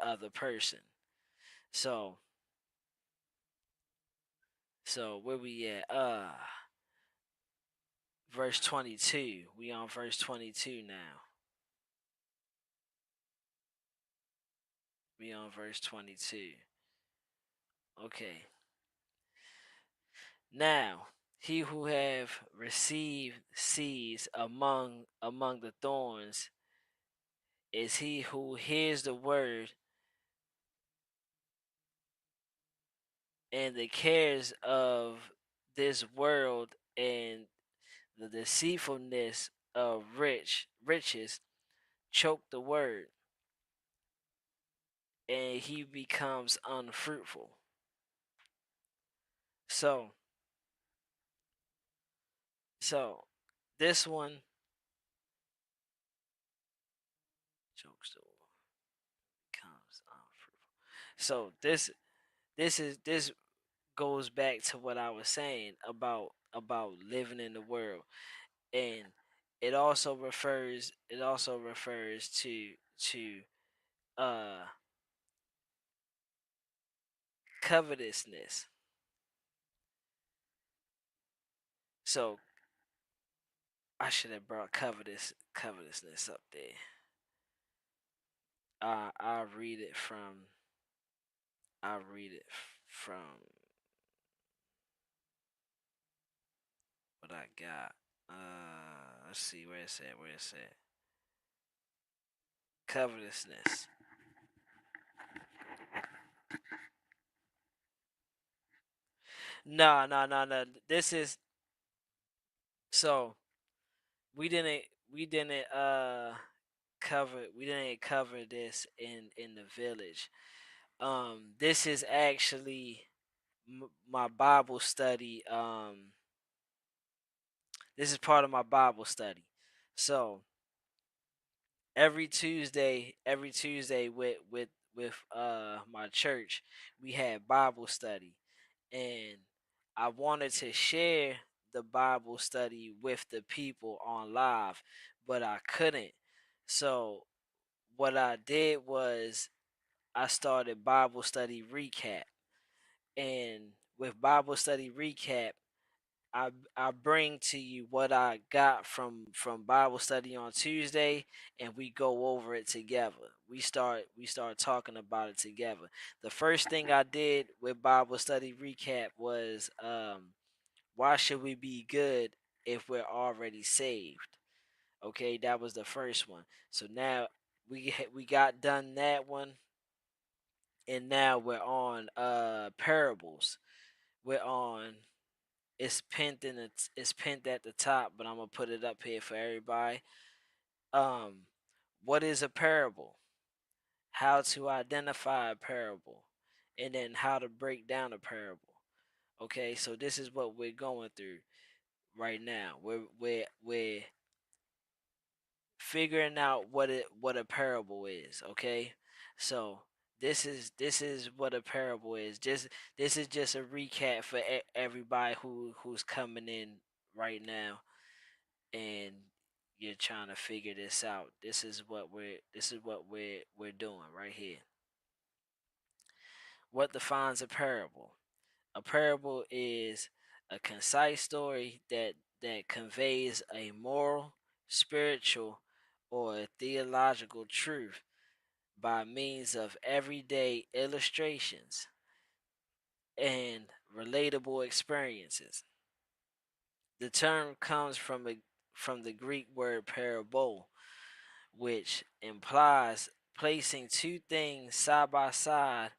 Speaker 1: other person. So So where we at? Verse 22. We on verse 22 now. We on verse 22. Okay. Now, he who have received seeds among the thorns is he who hears the word, and the cares of this world and the deceitfulness of riches choke the word, and he becomes unfruitful. So so this one chokes the word, becomes unfruitful. So this goes back to what I was saying about living in the world, and it also refers to uh covetousness. So I should have brought covetousness up there. I'll read it from I'll read it from what I got. Let's see where it's at. Where it's at. Covetousness. No, no, no, no. This is so we didn't we didn't cover this in the village. This is actually my Bible study. This is part of my Bible study. So every Tuesday with my church, we had Bible study, and I wanted to share the Bible study with the people on live, but I couldn't. So what I did was I started Bible study recap, and with Bible study recap, I bring to you what I got from Bible study on Tuesday, and we go over it together. We start talking about it together. The first thing I did with Bible study recap was why should we be good if we're already saved? Okay, that was the first one. So now we got done that one, and now we're on parables. We're on it's pinned at the top, but I'm gonna put it up here for everybody. Um, what is a parable? How to identify a parable, and then how to break down a parable. Okay, so this is what we're going through right now. We're figuring out what a parable is. Okay, so this is what a parable is. Just this is just a recap for everybody who's coming in right now, and you're trying to figure this out. This is what we're doing right here. What defines a parable? A parable is a concise story that conveys a moral, spiritual, or theological truth by means of everyday illustrations and relatable experiences. The term comes from the Greek word parable, which implies placing two things side by side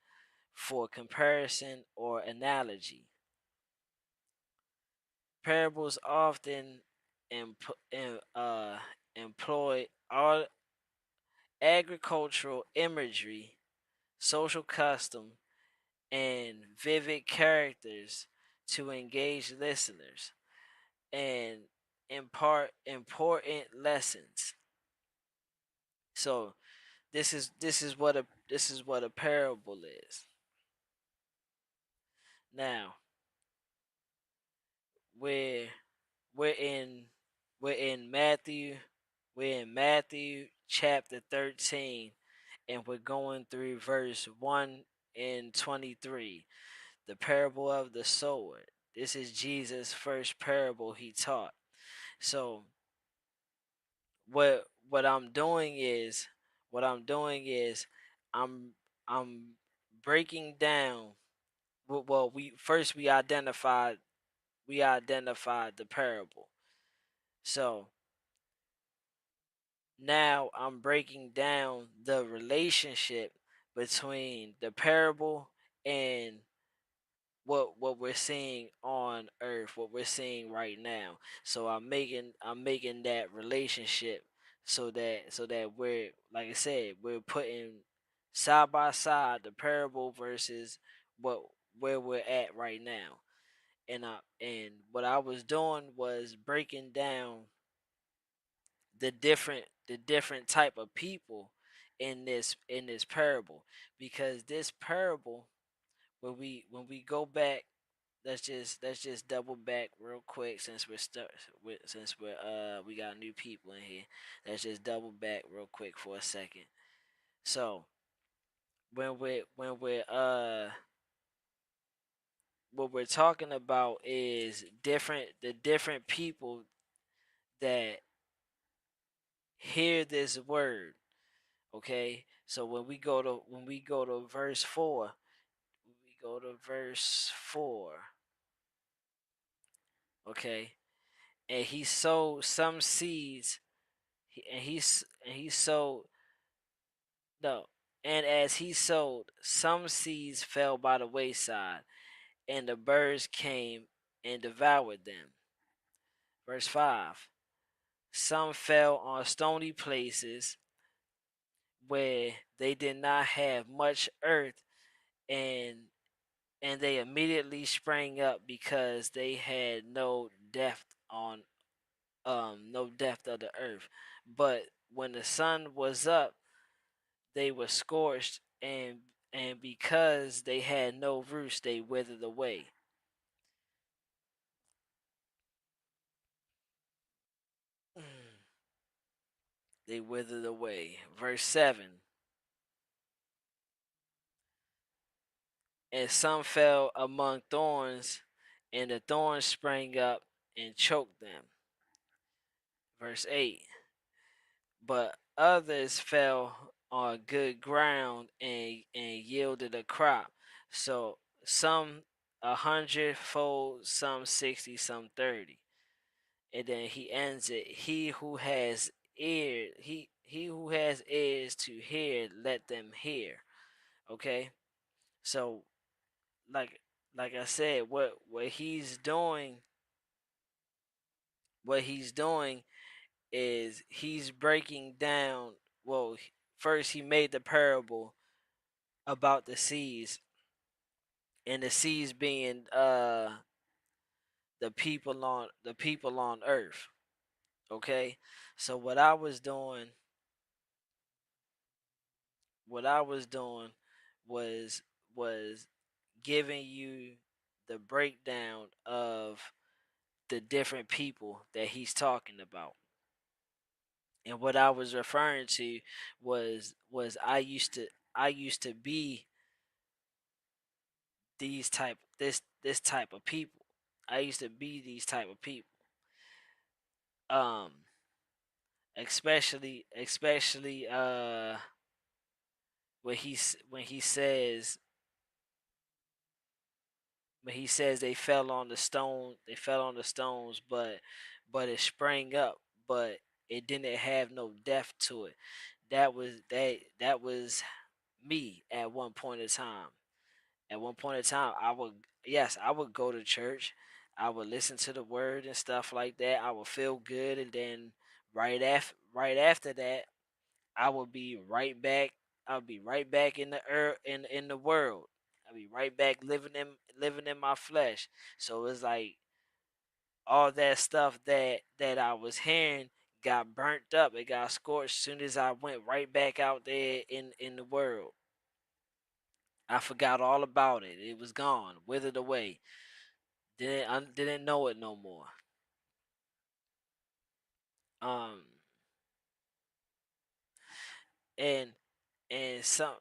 Speaker 1: for comparison or analogy. Parables often employ all agricultural imagery, social custom, and vivid characters to engage listeners and impart important lessons. So this is what a parable is. Now we're we're in we're in Matthew we're in Matthew chapter 13, and we're going through verse 1 and 23. the parable of the sower. This is Jesus' first parable he taught. So what I'm doing is I'm I'm breaking down. Well, we identified the parable. So now I'm breaking down the relationship between the parable and what we're seeing on earth, what we're seeing right now. So I'm making that relationship so that we're, like I said, we're putting side by side the parable versus what where we're at right now. And what I was doing was breaking down the different type of people in this parable, because this parable, when we go back, let's just double back real quick, since we're stuck since we got new people in here. Let's just double back real quick for a second. So when we're what we're talking about is the different people that hear this word. Okay, so when we go to verse 4, when we go to verse 4, okay, and he sowed some seeds. And he sowed, no, and as he sowed, some seeds fell by the wayside, and the birds came and devoured them. Verse 5. Some fell on stony places where they did not have much earth, and they immediately sprang up because they had no depth of the earth. But when the sun was up, they were scorched, and because they had no roots, they withered away. They withered away. Verse 7. And some fell among thorns, and the thorns sprang up and choked them. Verse 8. But others fell on good ground, and yielded a crop. So some 100-fold, some 60, some 30. And then he ends it. He who has ears to hear, let them hear. Okay, so like like I said, what he's doing is he's breaking down. Well, first he made the parable about the seas, and the seas being the people on earth. Okay, so what I was doing was was giving you the breakdown of the different people that he's talking about. And what I was referring to was I used to be this type of people. I used to be these type of people. Um especially when he says they fell on the stones, but it sprang up, but it didn't have no depth to it. That was me at one point in time. At one point in time, I would go to church. I would listen to the word and stuff like that. I would feel good, and then right after that, I would be right back. I would be right back in the world. I'd be right back living in my flesh. So it's like all that stuff that I was hearing got burnt up. It got scorched soon as I went right back out there in the world. I forgot all about it. It was gone, withered away. I didn't know it no more. Um, and and some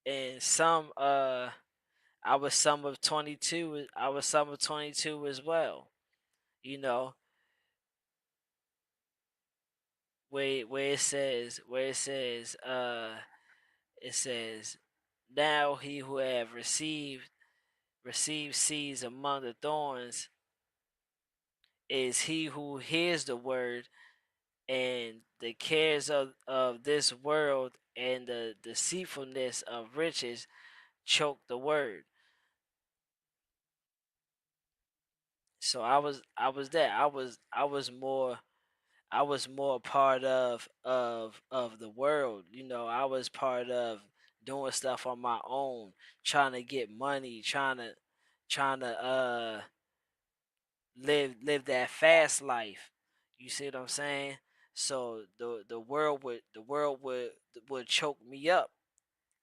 Speaker 1: and some I was some of 22. I was some of 22 as well. You know, where it says now he who have received seeds among the thorns is he who hears the word, and the cares of this world and the deceitfulness of riches choke the word. So I was there. I was more a part of the world. I was part of doing stuff on my own, trying to get money, trying to live that fast life. You see what I'm saying? So the world would choke me up,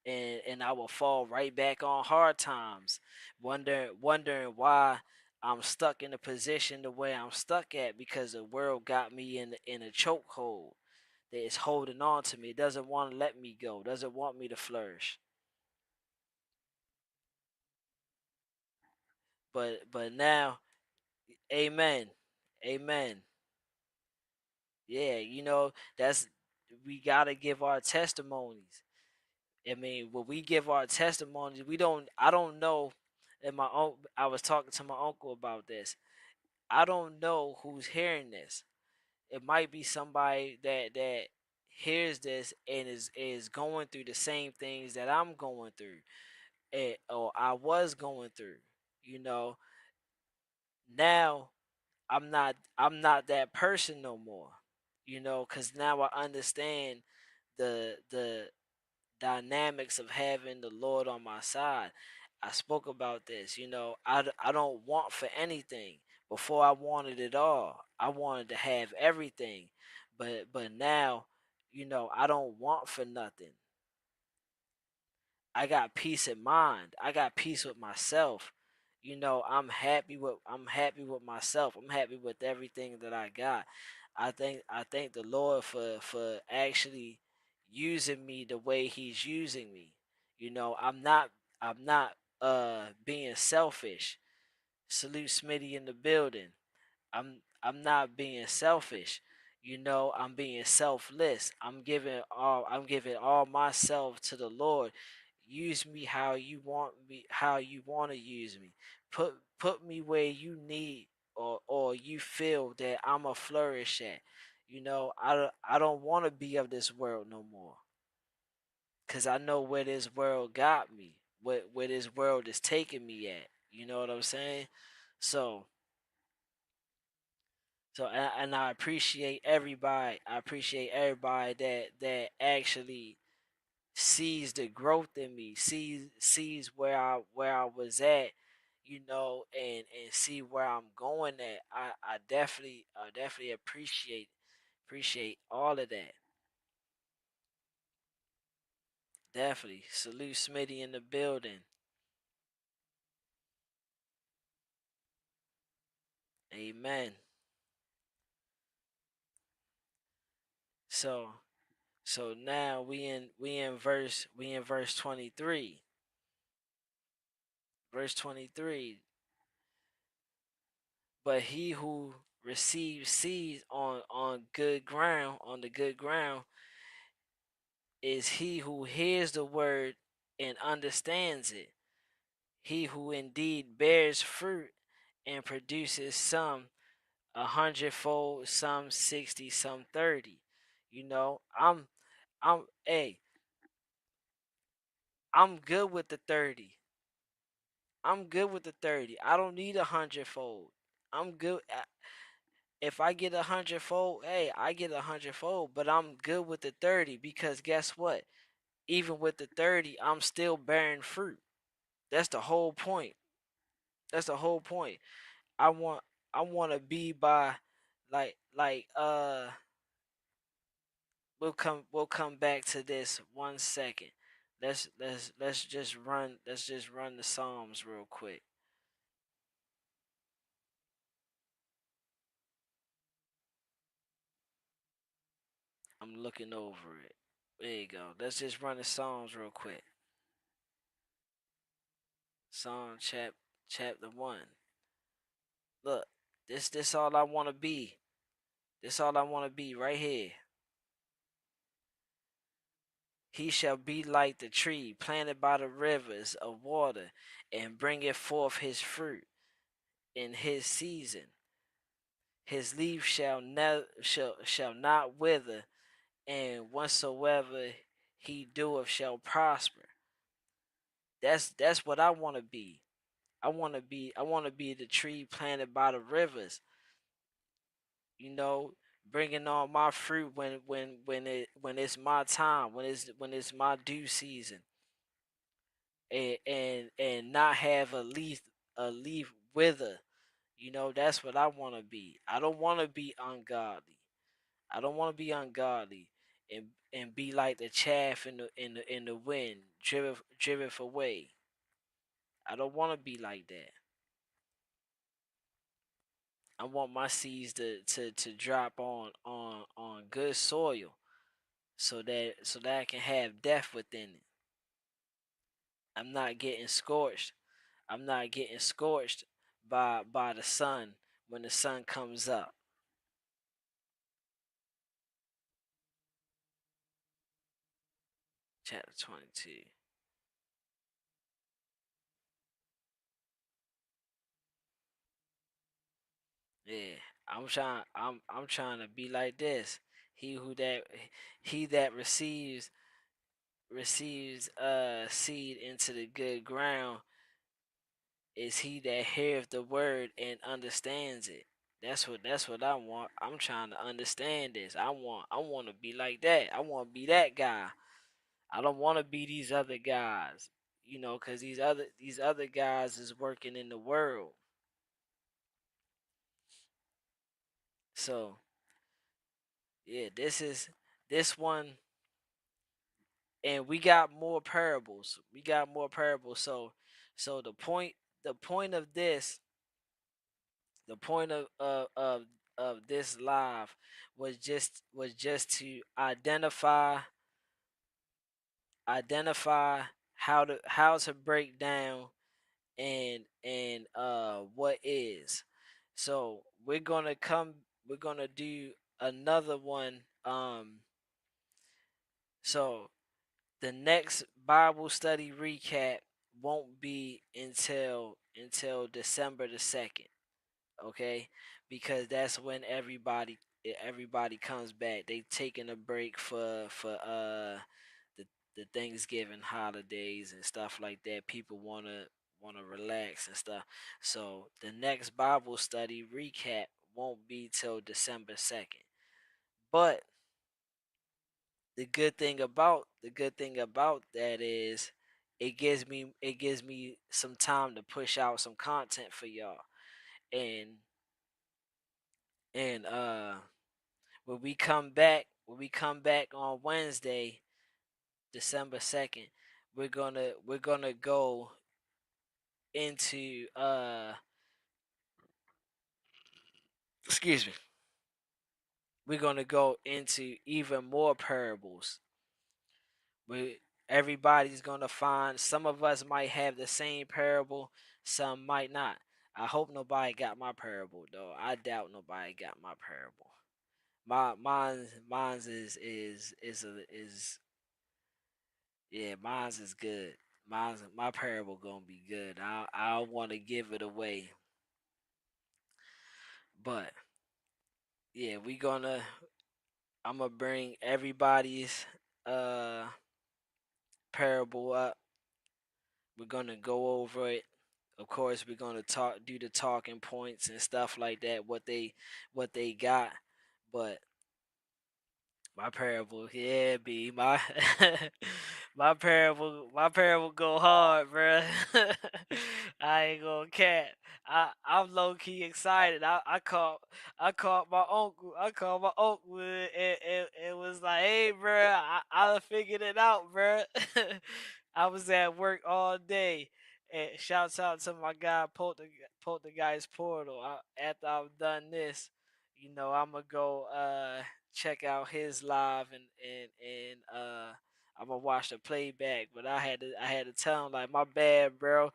Speaker 1: and I will fall right back on hard times, wondering why I'm stuck in the position the way I'm stuck at, because the world got me in a chokehold that is holding on to me. It doesn't want to let me go. Doesn't want me to flourish. But now, amen, amen. Yeah, that's we gotta give our testimonies. I mean, when we give our testimonies, we don't. I don't know. And I was talking to my uncle about this. I don't know who's hearing this. It might be somebody that hears this and is going through the same things that I'm going through, or I was going through. You know, now I'm not that person no more. Cuz now I understand the dynamics of having the Lord on my side. I spoke about this. I don't want for anything. Before, I wanted it all. I wanted to have everything. But now, I don't want for nothing. I got peace in mind. I got peace with myself. I'm happy with myself. I'm happy with everything that I got. I thank the Lord for actually using me the way He's using me. I'm not being selfish. Salute Smitty in the building. I'm not being selfish. I'm being selfless. I'm giving all myself to the Lord. Use me how you want to use me. Put me where you need, or you feel that I'm a flourish at. I don't want to be of this world no more, cuz I know where this world got me. Where this world is taking me at. You know what I'm saying? So and I appreciate everybody. I appreciate everybody that actually sees the growth in me, sees where I was at, and see where I'm going at. I definitely appreciate all of that. Definitely salute Smitty in the building. Amen. So so now we in verse 23. Verse 23. But he who receives seed on the good ground, is he who hears the word and understands it. He who indeed bears fruit and produces some a hundredfold, some 60, some 30. Hey, I'm good with the 30. I'm good with the 30. I don't need a hundredfold. I'm good. If I get a hundredfold, hey, I get a hundredfold, but I'm good with the 30, because guess what? Even with the 30, I'm still bearing fruit. That's the whole point. That's the whole point. I want I want to be by, like we'll come back to this 1 second. Let's just run the Psalms real quick. I'm looking over it. There you go. Let's just run the Psalms real quick. Psalm chapter 1. Look, this all I want to be. This all I want to be right here. He shall be like the tree planted by the rivers of water, and bringeth forth his fruit in his season. His leaf shall not wither, and whatsoever he doeth shall prosper. That's what I want to be. I want to be the tree planted by the rivers, you know, bringing on my fruit when it's my time, when it's my due season, and not have a leaf wither. That's what I want to be. I don't want to be ungodly. I don't want to be ungodly and be like the chaff in the wind, driven away. I don't want to be like that. I want my seeds to drop on good soil, so that I can have depth within it. I'm not getting scorched. I'm not getting scorched by the sun when the sun comes up. Chapter 22. Yeah, I'm trying to be like this. He who that he that receives seed into the good ground is he that heareth the word and understands it. That's what I want. I'm trying to understand this. I want to be like that. I want to be that guy. I don't want to be these other guys. Cuz these other guys is working in the world. So, yeah, this one, and we got more parables. We got more parables. So the point of this, the point of this live was just to identify how to break down and what is. So we're gonna do another one. So the next Bible study recap won't be until December 2nd, okay? Because that's when everybody comes back. They taking a break the the Thanksgiving holidays and stuff like that. People wanna relax and stuff. So the next Bible study recap won't be till December 2nd. But the good thing about that is it gives me some time to push out some content for y'all. And and when we come back on Wednesday, December 2nd, we're gonna go into excuse me, we're gonna go into even more parables. We Everybody's gonna find, some of us might have the same parable, some might not. I hope nobody got my parable though. I doubt nobody got my parable. Mine's is yeah, mine's is good. My parable gonna be good. I want to give it away, but yeah, I'm gonna bring everybody's uh parable up. We're gonna go over it. Of course, we're gonna do the talking points and stuff like that. What they got, but my parable, yeah, be my my parable go hard, bruh. I ain't gonna cap. I'm low key excited. I called my uncle. I called my uncle and was like, "Hey, bruh, I done figured it out, bruh." I was at work all day, and shouts out to my guy, the guy's portal. After I've done this, I'm gonna go check out his live, and I'm gonna watch the playback. But I had to tell him like, my bad, bro.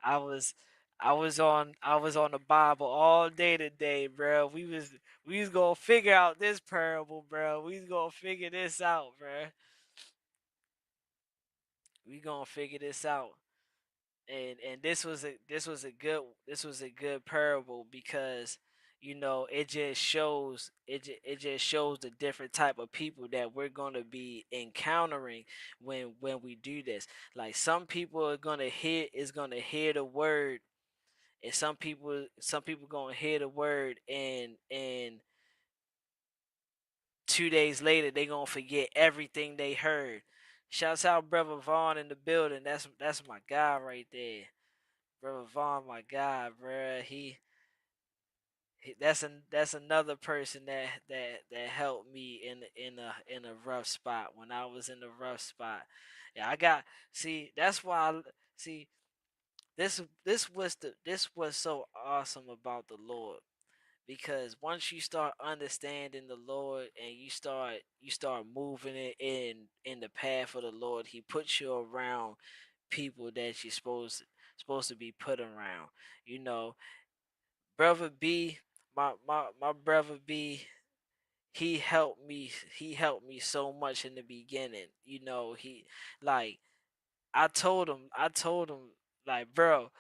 Speaker 1: I was I was on the Bible all day today, bro. We was gonna figure out this parable, bro. We was gonna figure this out, bro. We gonna figure this out. And this was a good parable because it just shows the different type of people that we're gonna be encountering when we do this. Like some people are gonna hear the word, and some people gonna hear the word, and 2 days later they gonna forget everything they heard. Shouts out brother Vaughn in the building. That's my guy right there. Brother Vaughn, my guy, bruh. That's another person that helped me in a rough spot when I was in a rough spot. Yeah, I got see. That's why see this was so awesome about the Lord, because once you start understanding the Lord and you start moving it in the path of the Lord, He puts you around people that you're supposed to be put around. You know, brother B, my brother B, he helped me so much in the beginning. You know, he like I told him like, bro,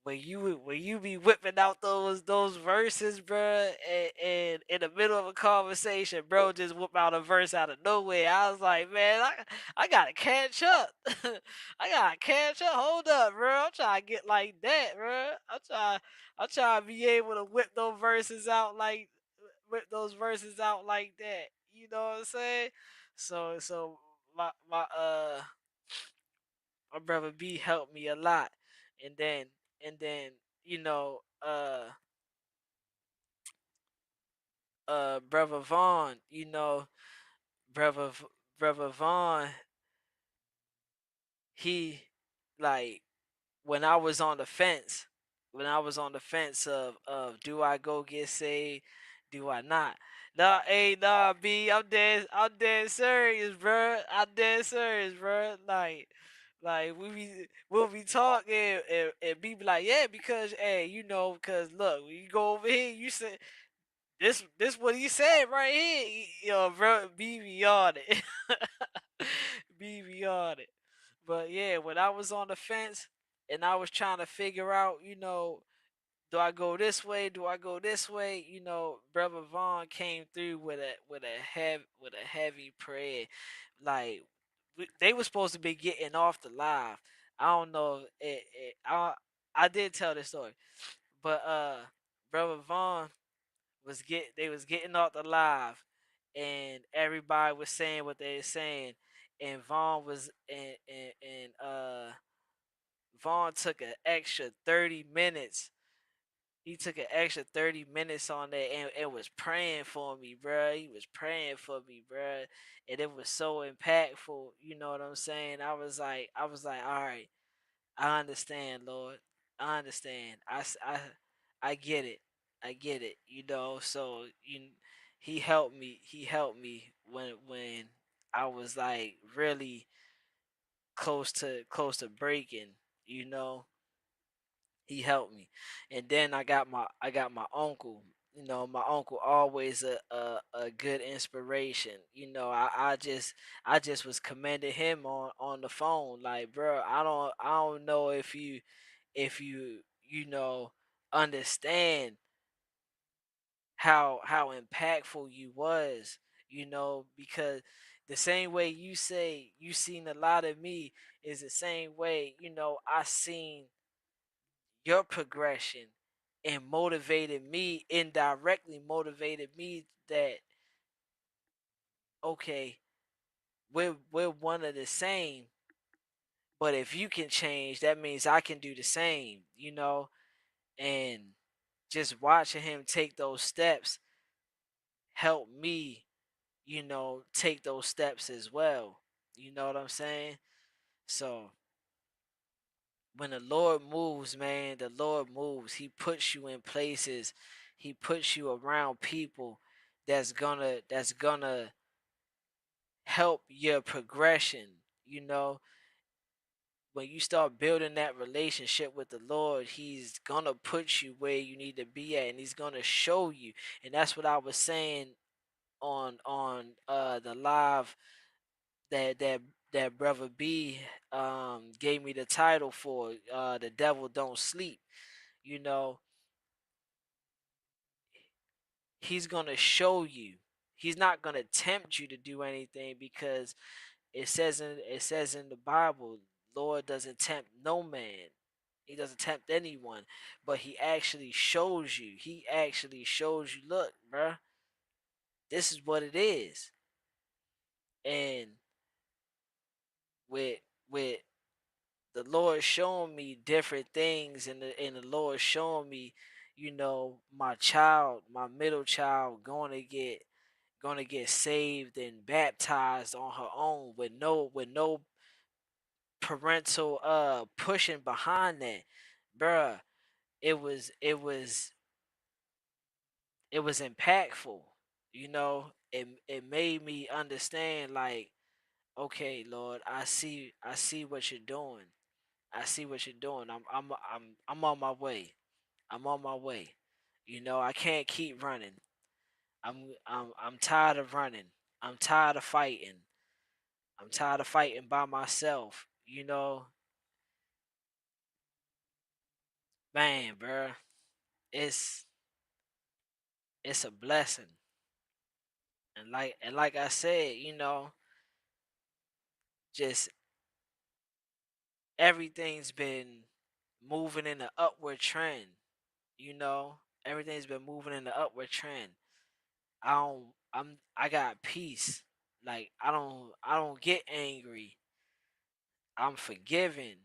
Speaker 1: when you be whipping out those verses, bro, and in the middle of a conversation, bro, just whip out a verse out of nowhere. I was like, man, I gotta catch up. I gotta catch up. Hold up, bro. I'm trying to get like that, bro. I'm trying to be able to whip those verses out like that. You know what I'm saying? So my brother B helped me a lot, and then you know brother Vaughn, brother brother Vaughn, he like when I was on the fence, of do I go get saved, do I not? Nah, hey, nah, B, I'm dead serious, bro. I'm dead serious, bro. Like we'll be talking, and B be like, yeah, because hey, because look, when you go over here, you said this what he said right here, bro. B be on it, B be on it. But yeah, when I was on the fence and I was trying to figure out, do I go this way? Do I go this way? Brother Vaughn came through with a heavy prayer. Like they were supposed to be getting off the live. I don't know. I did tell this story, but Brother Vaughn they was getting off the live, and everybody was saying what they were saying, and Vaughn took an extra 30 minutes. He took an extra 30 minutes on that, and was praying for me, bruh. He was praying for me, bruh. And it was so impactful. You know what I'm saying? I was like, all right, I understand, Lord. I understand. I get it. I get it. So he helped me. He helped me when I was like really close to breaking. You know, he helped me. And then I got my uncle. My uncle always a good inspiration. I just was commending him on the phone, like, bro, I don't know if you know understand how impactful you was, because the same way you say you seen a lot of me is the same way, I seen your progression, and motivated me, indirectly motivated me, that okay, we're one of the same, but if you can change, that means I can do the same, and just watching him take those steps helped me, take those steps as well. You know what I'm saying? So when the Lord moves, man, the Lord moves. He puts you in places. He puts you around people that's gonna help your progression. You know, when you start building that relationship with the Lord, He's gonna put you where you need to be at, and He's gonna show you. And that's what I was saying on the live that that brother B gave me the title for, the devil don't sleep. You know, he's gonna show you. He's not gonna tempt you to do anything, because it says in the Bible, Lord doesn't tempt no man. He doesn't tempt anyone, but he actually shows you. He actually shows you, look, bruh, this is what it is. And with with the Lord showing me different things, and the Lord showing me, my middle child, going to get saved and baptized on her own, with no parental pushing behind that, bruh. It was impactful. It made me understand, like, okay, Lord, I see what you're doing. I see what you're doing. I'm on my way. I'm on my way. I can't keep running. I'm tired of running. I'm tired of fighting. I'm tired of fighting by myself. Man, bro, it's it's a blessing. And like I said, just everything's been moving in an upward trend. You know, everything's been moving in the upward trend. I got peace. Like, I don't get angry. I'm forgiving.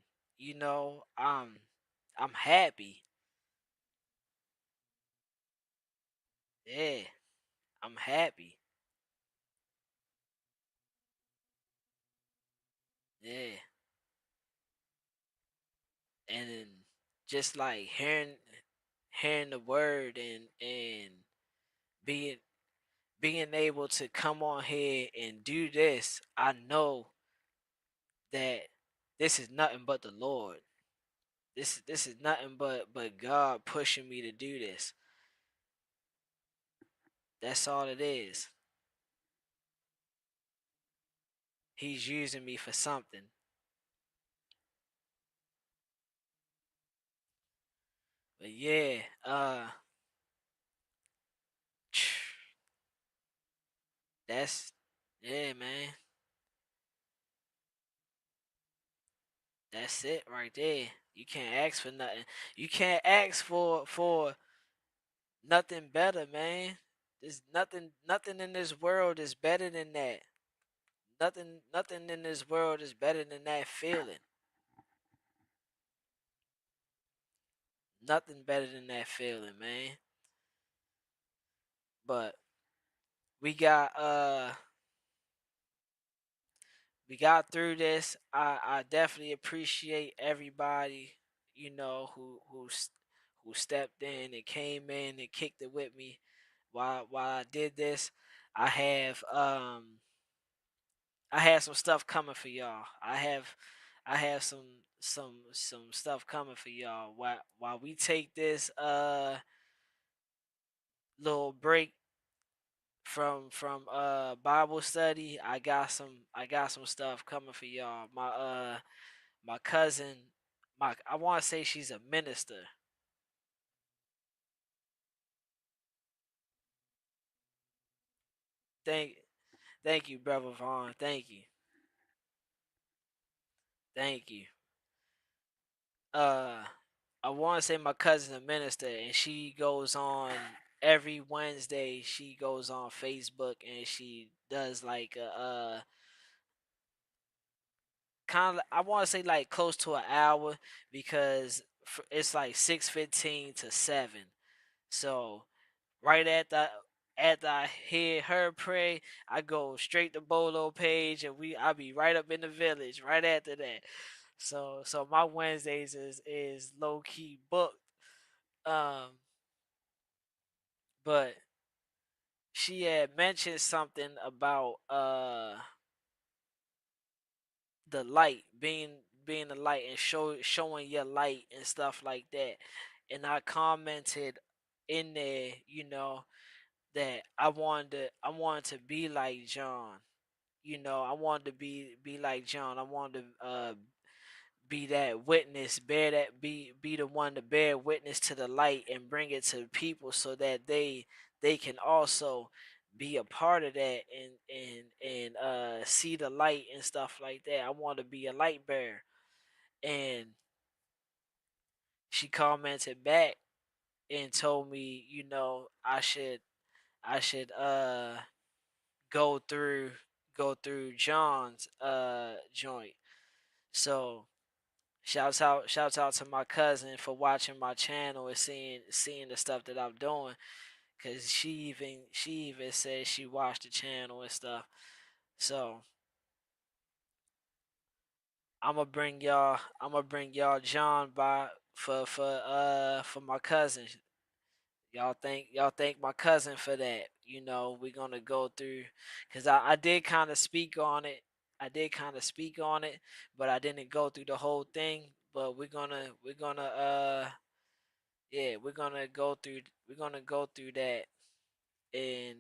Speaker 1: I'm happy. Yeah, I'm happy. Yeah. And then, just like hearing the word, and being being able to come on here and do this, I know that this is nothing but the Lord. This is nothing but God pushing me to do this. That's all it is. He's using me for something. But yeah, that's yeah, man. That's it right there. You can't ask for nothing. You can't ask for nothing better, man. There's nothing in this world is better than that. Nothing in this world is better than that feeling. Nothing better than that feeling, man. But we got uh we got through this. I definitely appreciate everybody, who stepped in and came in and kicked it with me while I did this. I have I have some stuff coming for y'all. I have some stuff coming for y'all while we take this little break from Bible study. I got some stuff coming for y'all. My cousin, I want to say she's a minister. Thank thank you, brother Vaughn. Thank you. Thank you. Uh I want to say my cousin's a minister, and she goes on every Wednesday. She goes on Facebook, and she does like a kind of, I want to say, like, close to an hour, because it's like 6:15 to 7. So right after I hear her pray, I go straight to Bolo page, and I'll be right up in the village right after that. So my Wednesdays is low key booked. Um, but she had mentioned something about the light, being the light and showing your light and stuff like that. And I commented in there, that I wanted to be like John. I wanted to be like John. I wanted to be that witness, bear that be the one to bear witness to the light and bring it to people so that they can also be a part of that and see the light and stuff like that. I want to be a light bearer. And she commented back and told me, I should go through John's joint. So shouts out to my cousin for watching my channel and seeing the stuff that I'm doing, cause she even said she watched the channel and stuff. So I'm gonna bring y'all John by for my cousin. Y'all thank my cousin for that. We're gonna go through, cause I did kind of speak on it. I did kind of speak on it, but I didn't go through the whole thing. But we're gonna yeah, we're gonna go through that and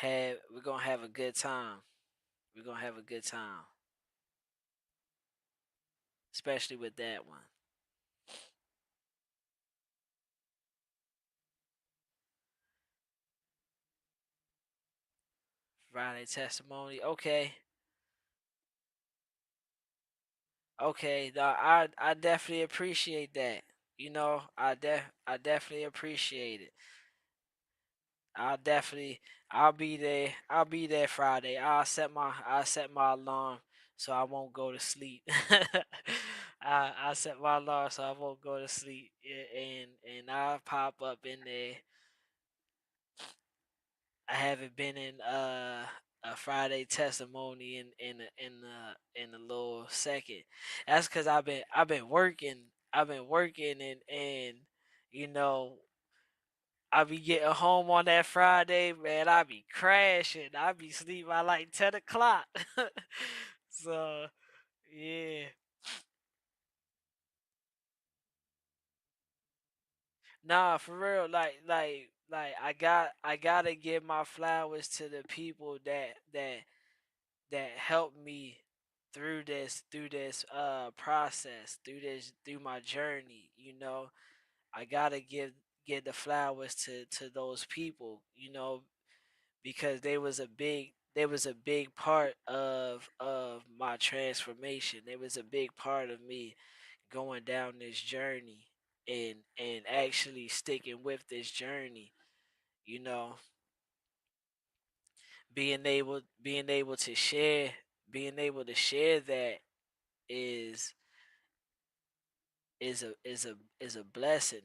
Speaker 1: we're gonna have a good time. We're gonna have a good time, especially with that one. Friday testimony. Okay. Okay. No, I definitely appreciate that. I definitely appreciate it. I'll definitely I'll be there. I'll be there Friday. I'll set my alarm so I won't go to sleep. I set my alarm so I won't go to sleep. Yeah, and I'll pop up in there. I haven't been in a Friday testimony in a little second. That's cuz I've been working. I've been working and you know I be getting home on that Friday, man. I be crashing. I be sleep by like 10 o'clock. So yeah, nah, for real. I gotta give my flowers to the people that helped me through this process, through my journey. I gotta give the flowers to those people. Because they was a big part of my transformation. They was a big part of me going down this journey and actually sticking with this journey. You know, being able to share that is is a blessing.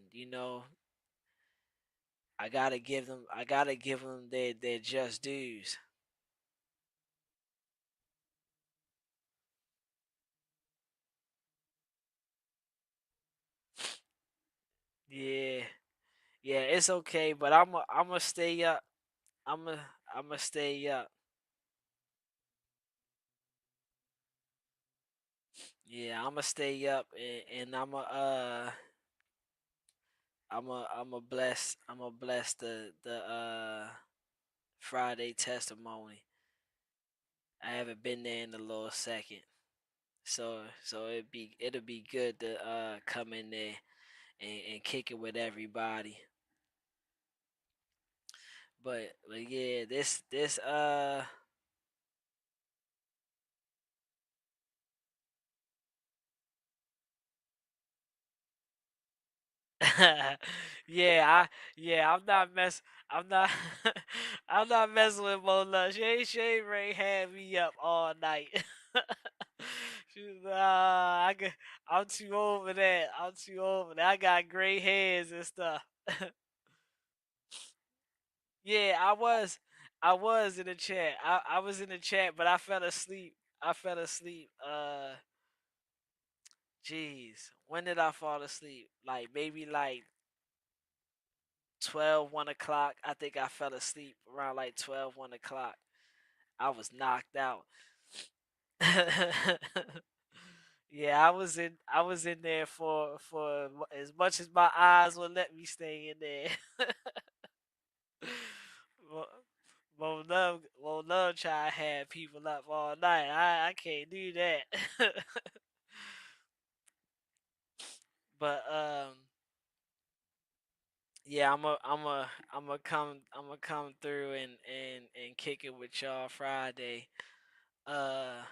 Speaker 1: I gotta give them their just dues. Yeah, yeah, it's okay, but I'm gonna stay up. I'm a I'm gonna stay up. Yeah, I'm gonna stay up and I'm gonna bless the Friday testimony. I haven't been there in a little second, so it'll be good to come in there and kick it with everybody. But yeah, this yeah, I'm not mess I'm not I'm not messing with Mola. She ain't ready had me up all night. She's I'm too over that. I'm too over that. I got gray hairs and stuff. Yeah, I was in the chat. I was in the chat, but I fell asleep. I fell asleep. Jeez. When did I fall asleep? Like maybe like 12, 1 o'clock. I think I fell asleep around like 12, 1 o'clock. I was knocked out. Yeah, I was in there for as much as my eyes would let me stay in there. Well, Love try to have people up all night. I can't do that. But yeah, I'm gonna come through and kick it with y'all Friday. Uh,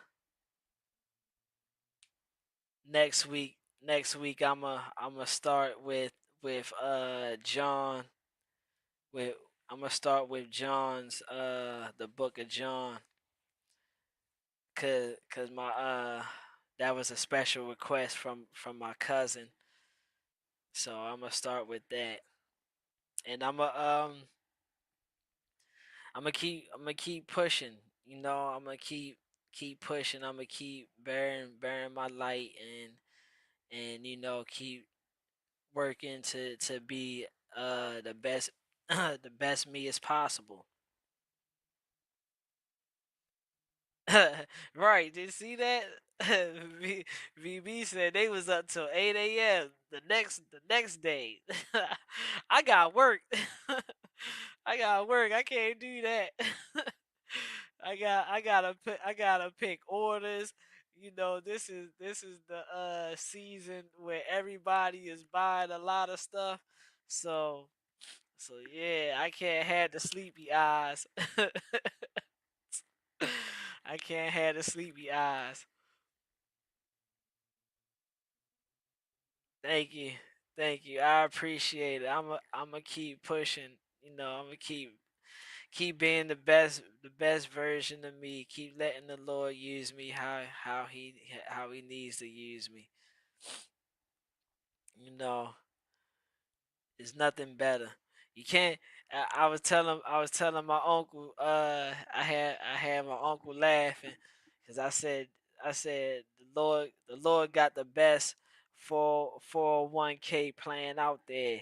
Speaker 1: next week I'm gonna start with John with I'm gonna start with John's the book of John, cause my that was a special request from my cousin, so I'm gonna start with that, and I'm gonna keep pushing. I'm gonna keep pushing. I'm gonna keep bearing my light, and keep working to be the best the best me as possible. Right, did you see that? VB said they was up till 8 a.m. the next day. I got work. I got work. I can't do that. I gotta pick orders. This is the season where everybody is buying a lot of stuff. So so yeah, I can't have the sleepy eyes. I can't have the sleepy eyes. Thank you. Thank you. I appreciate it. I'm gonna keep pushing. I'm gonna keep being the best version of me. Keep letting the Lord use me how he needs to use me. You know, there's nothing better. You can't. I was telling my uncle. I had my uncle laughing because I said the Lord got the best for 401k plan out there.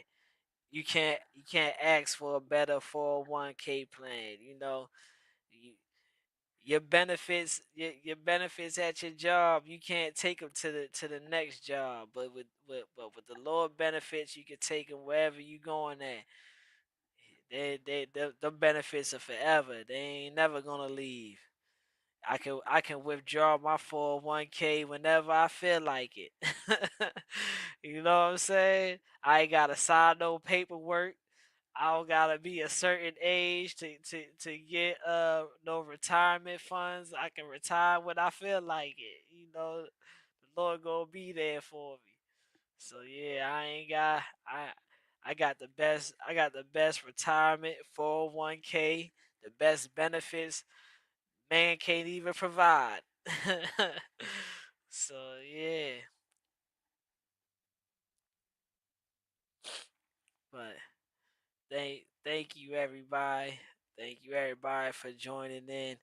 Speaker 1: You can't ask for a better 401k plan. You, your benefits at your job, you can't take them to the next job, but with the Lord benefits, you can take them wherever you going at. The benefits are forever. They ain't never gonna leave. I can withdraw my 401k whenever I feel like it. You know what I'm saying? I ain't gotta sign no paperwork. I don't gotta be a certain age to get no retirement funds. I can retire when I feel like it. The Lord gonna be there for me. So yeah, I got the best retirement 401k, the best benefits man can't even provide. So yeah, but thank you everybody. Thank you everybody for joining in.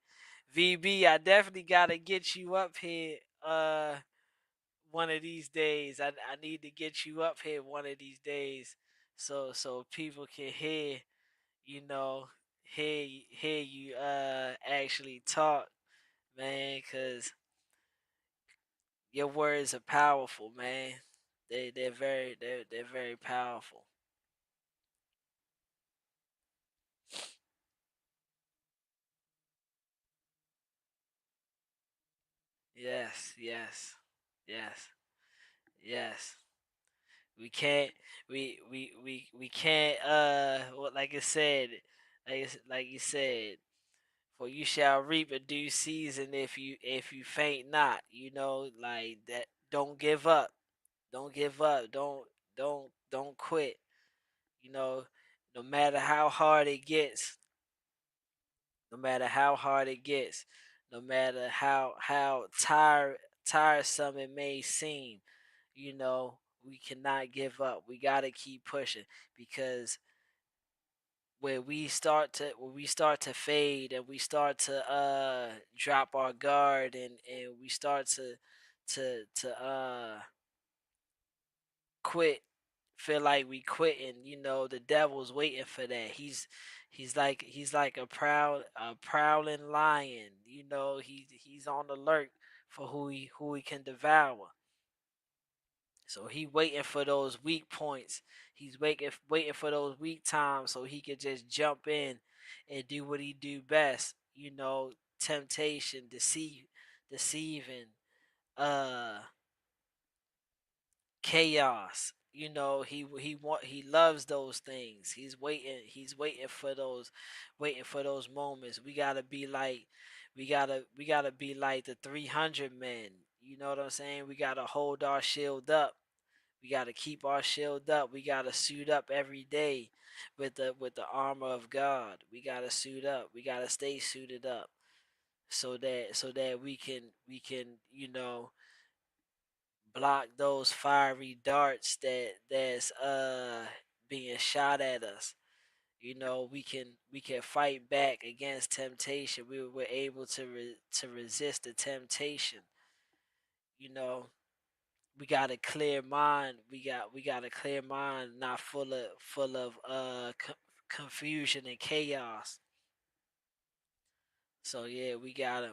Speaker 1: VB, I definitely gotta get you up here one of these days. I need to get you up here one of these days so people can you know hear you actually talk, man, cuz your words are powerful, man. They're very powerful. Yes, yes, yes, yes. We can't we can't what like I said like you said, for you shall reap a due season if you faint not, like that. Don't give up. Don't give up. Don't quit. You know, no matter how hard it gets, no matter how hard it gets, no matter how tiresome it may seem, we cannot give up. We got to keep pushing, because where we start to fade, and we start to drop our guard, and we start to quit, feel like we quitting, the devil's waiting for that. He's like a prowling lion. He's on alert for who he can devour. So he waiting for those weak points. He's waiting for those weak times so he could just jump in and do what he do best. Temptation, deceiving, uh, chaos. He loves those things. He's waiting for those moments. We gotta be like the 300 men. You know what I'm saying? We gotta hold our shield up. We gotta keep our shield up. We gotta suit up every day with the armor of God. We gotta suit up. We gotta stay suited up so that we can block those fiery darts that's being shot at us. We can fight back against temptation. We're able to resist the temptation. You know, we got a clear mind. We got a clear mind, not full of confusion and chaos. So yeah, we gotta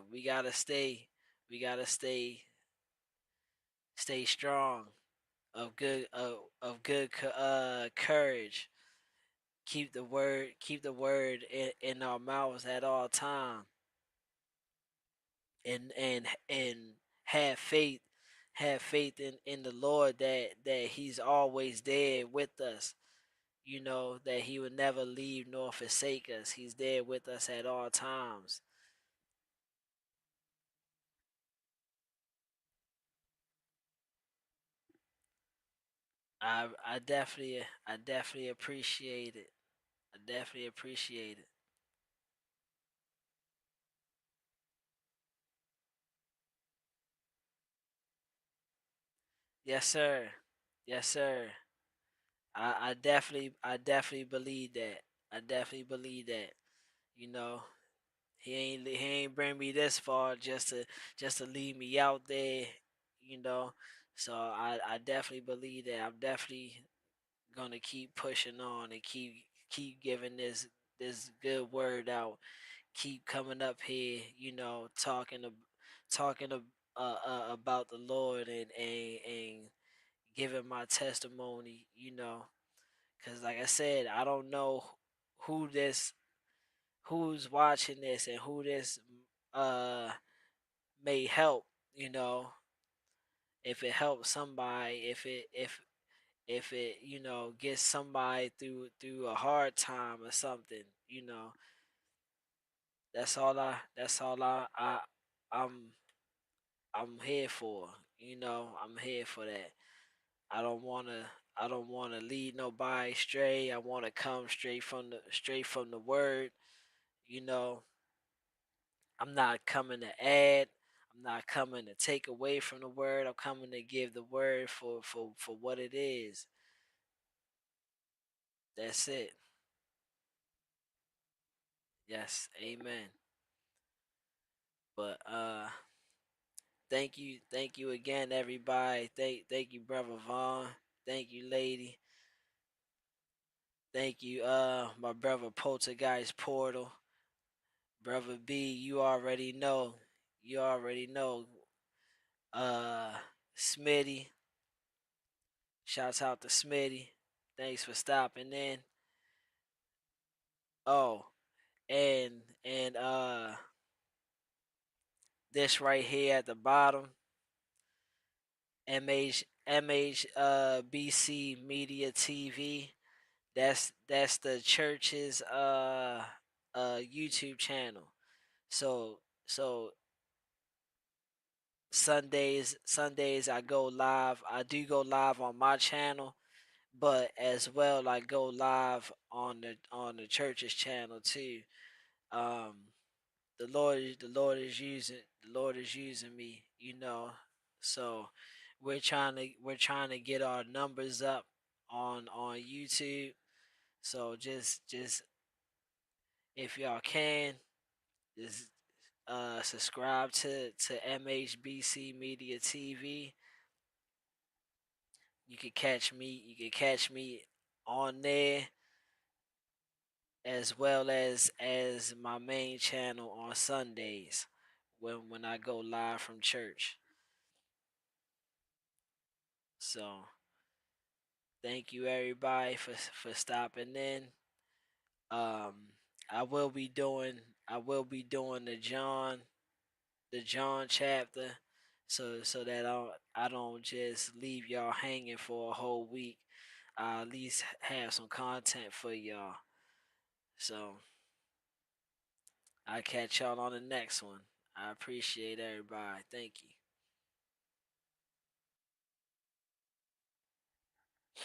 Speaker 1: stay strong, of good courage. Keep the word in our mouths at all time, and have faith in the Lord that He's always there with us. That He would never leave nor forsake us. He's there with us at all times. I definitely appreciate it. I definitely appreciate it. Yes, sir. Yes, sir. I definitely believe that. I definitely believe that. You know, he ain't bring me this far just to leave me out there. You know, so I definitely believe that. I'm definitely gonna keep pushing on and keep giving this good word out. Keep coming up here. Talking about the Lord and giving my testimony. Because like I said, I don't know who this who's watching this and who this uh may help. You know, if it helps somebody, if it gets somebody through a hard time or something. That's all I'm I'm here for. I'm here for that. I don't wanna I don't wanna lead nobody astray. I wanna come straight from the word. You know, I'm not coming to add. I'm not coming to take away from the word. I'm coming to give the word for what it is. That's it. Yes, amen. But thank you again, everybody. Thank you, brother Vaughn. Thank you, lady. Thank you, my brother Poltergeist Portal. Brother B, you already know. You already know. Uh Smitty. Shouts out to Smitty. Thanks for stopping in. Oh, and this right here at the bottom, BC Media TV. That's the church's YouTube channel. So Sundays I go live. I do go live on my channel, but as well I go live on the church's channel too. Um, the Lord is using me. So we're trying to get our numbers up on YouTube. So just if y'all can, just subscribe to MHBC Media TV. You can catch me on there. as well as my main channel on Sundays when I go live from church. So thank you everybody for stopping in. Um, I will be doing I will be doing the John chapter, so that I don't just leave y'all hanging for a whole week. I at least have some content for y'all. So I catch y'all on the next one. I appreciate everybody. Thank you.